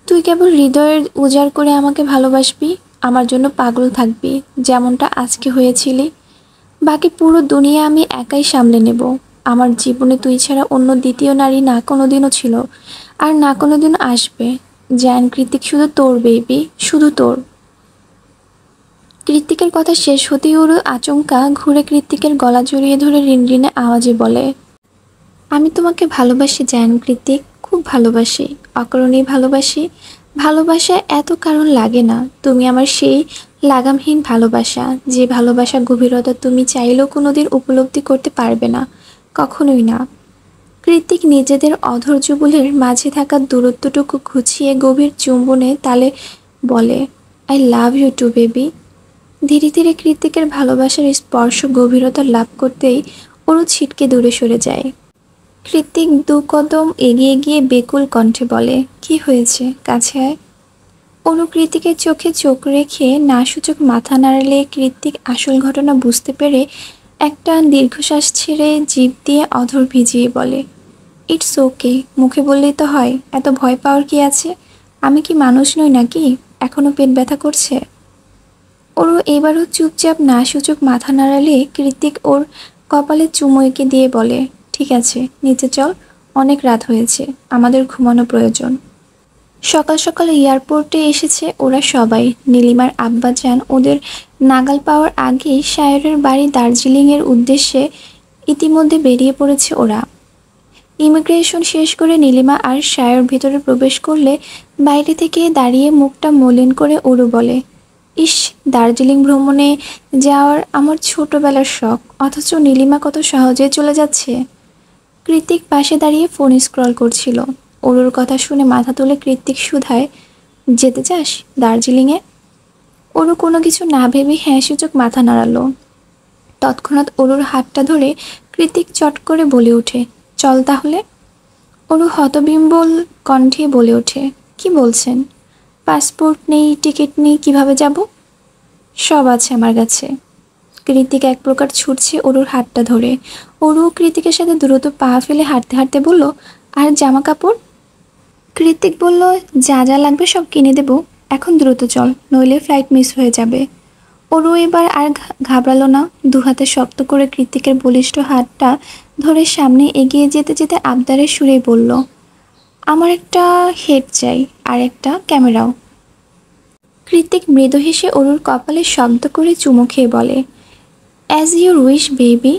তুই কেবল হৃদয়ের উজাড় করে আমাকে ভালোবাসবি, আমার জন্য পাগল থাকবি, যেমনটা আজকে হয়েছিলি। বাকি পুরো দুনিয়া আমি একাই সামলে নেব। আমার জীবনে তুই ছাড়া অন্য দ্বিতীয় নারী না কোনোদিনও ছিল, আর না কোনোদিনও আসবে। জান কৃত্তিক, শুধু তোর বেবি, শুধু তোর। কৃত্তিকের কথা শেষ হতেই ওর আচমকা ঘুরে কৃত্তিকের গলা জড়িয়ে ধরে রিনরিনে আওয়াজে বলে, আমি তোমাকে ভালোবাসি জান কৃত্তিক, খুব ভালোবাসি, অকারণেই ভালোবাসি। ভালোবাসায় এত কারণ লাগে না, তুমি আমার সেই লাগামহীন ভালোবাসা, যে ভালোবাসা গভীরতা তুমি চাইলেও কোনোদিন উপলব্ধি করতে পারবে না, কখনোই না। কৃত্তিক নিজেদের অধর যুগলের মাঝে থাকা দূরত্বটুকু ঘুচিয়ে গভীর চুম্বনে তালে বলে, I love you too baby. ধীরে ধীরে কৃত্তিকের ভালোবাসার স্পর্শ গভীরতা লাভ করতেই ওরও ছিটকে দূরে সরে যায়। কৃতিক ২ কদম এগিয়ে গিয়ে বেকুল কণ্ঠে বলে, কি হয়েছে, কাছে আয়। অনু কৃতিকের চোখে চোখ রেখে নাসূচক মাথা নাড়ালে কৃতিক আসল ঘটনা বুঝতে পেরে একটা দীর্ঘশ্বাস ছেড়ে জিভ দিয়ে অধর ভিজিয়ে বলে, ইটস ওকে, মুখে বললেই তো হয়, এত ভয় পাওয়ার কি আছে? আমি কি মানুষ নই নাকি? এখনো পেট ব্যথা করছে? ওরও এবারও চুপচাপ নাসূচক মাথা নাড়ালে কৃতিক ওর কপালে চুমু এঁকে দিয়ে বলে, ঠিক আছে, নিচে চল, অনেক রাত হয়েছে, আমাদের ঘুমানো প্রয়োজন। সকাল সকাল এয়ারপোর্টে এসেছে ওরা সবাই। নীলিমার আব্বাজান ওদের নাগাল পাওয়ার আগেই সায়রের বাড়ি দার্জিলিংয়ের উদ্দেশ্যে ইতিমধ্যে বেরিয়ে পড়েছে ওরা। ইমিগ্রেশন শেষ করে নীলিমা আর সায়র ভেতরে প্রবেশ করলে বাইরে থেকে দাঁড়িয়ে মুখটা মলিন করে ওরু বলে, ইস, দার্জিলিং ভ্রমণে যাওয়ার আমার ছোটবেলার শখ, অথচ নীলিমা কত সহজে চলে যাচ্ছে। কৃতিক পাশে দাঁড়িয়ে ফোন স্ক্রল করছিল। অরুর কথা শুনে মাথা তুলে কৃতিক শুধায়, যেতে চাস দার্জিলিংয়ে? অরু কোনো কিছু না ভেবে হ্যাঁ সূচক মাথা নাড়ালো। তৎক্ষণাৎ অরুর হাতটা ধরে কৃতিক চট করে বলে ওঠে, চল তাহলে। অরু হতবিম্বল কণ্ঠে বলে ওঠে, কি বলছেন? পাসপোর্ট নেই, টিকিট নেই, কিভাবে যাব? সব আছে আমার কাছে। কৃতিক এক প্রকার ছুটছে অরুর হাতটা ধরে। অরু কৃতিকের সাথে দ্রুত পা ফেলে হাঁটতে হাঁটতে বলল, আর জামা কাপড়? কৃতিক বলল, যা যা লাগবে সব কিনে দেব, এখন দ্রুত চল, নইলে ফ্লাইট মিস হয়ে যাবে। অরু এবার আর ঘাবড়ালো না। দুহাতে শক্ত করে কৃতিকের বলিষ্ঠ হাতটা ধরে সামনে এগিয়ে যেতে যেতে আবদারের সুরে বলল, আমার একটা হেড চাই, আর একটা ক্যামেরাও। কৃতিক মৃদু হেসে অরুর কপালে শব্দ করে চুমু খেয়ে বলে, অ্যাজ ইউর উইশ বেবি।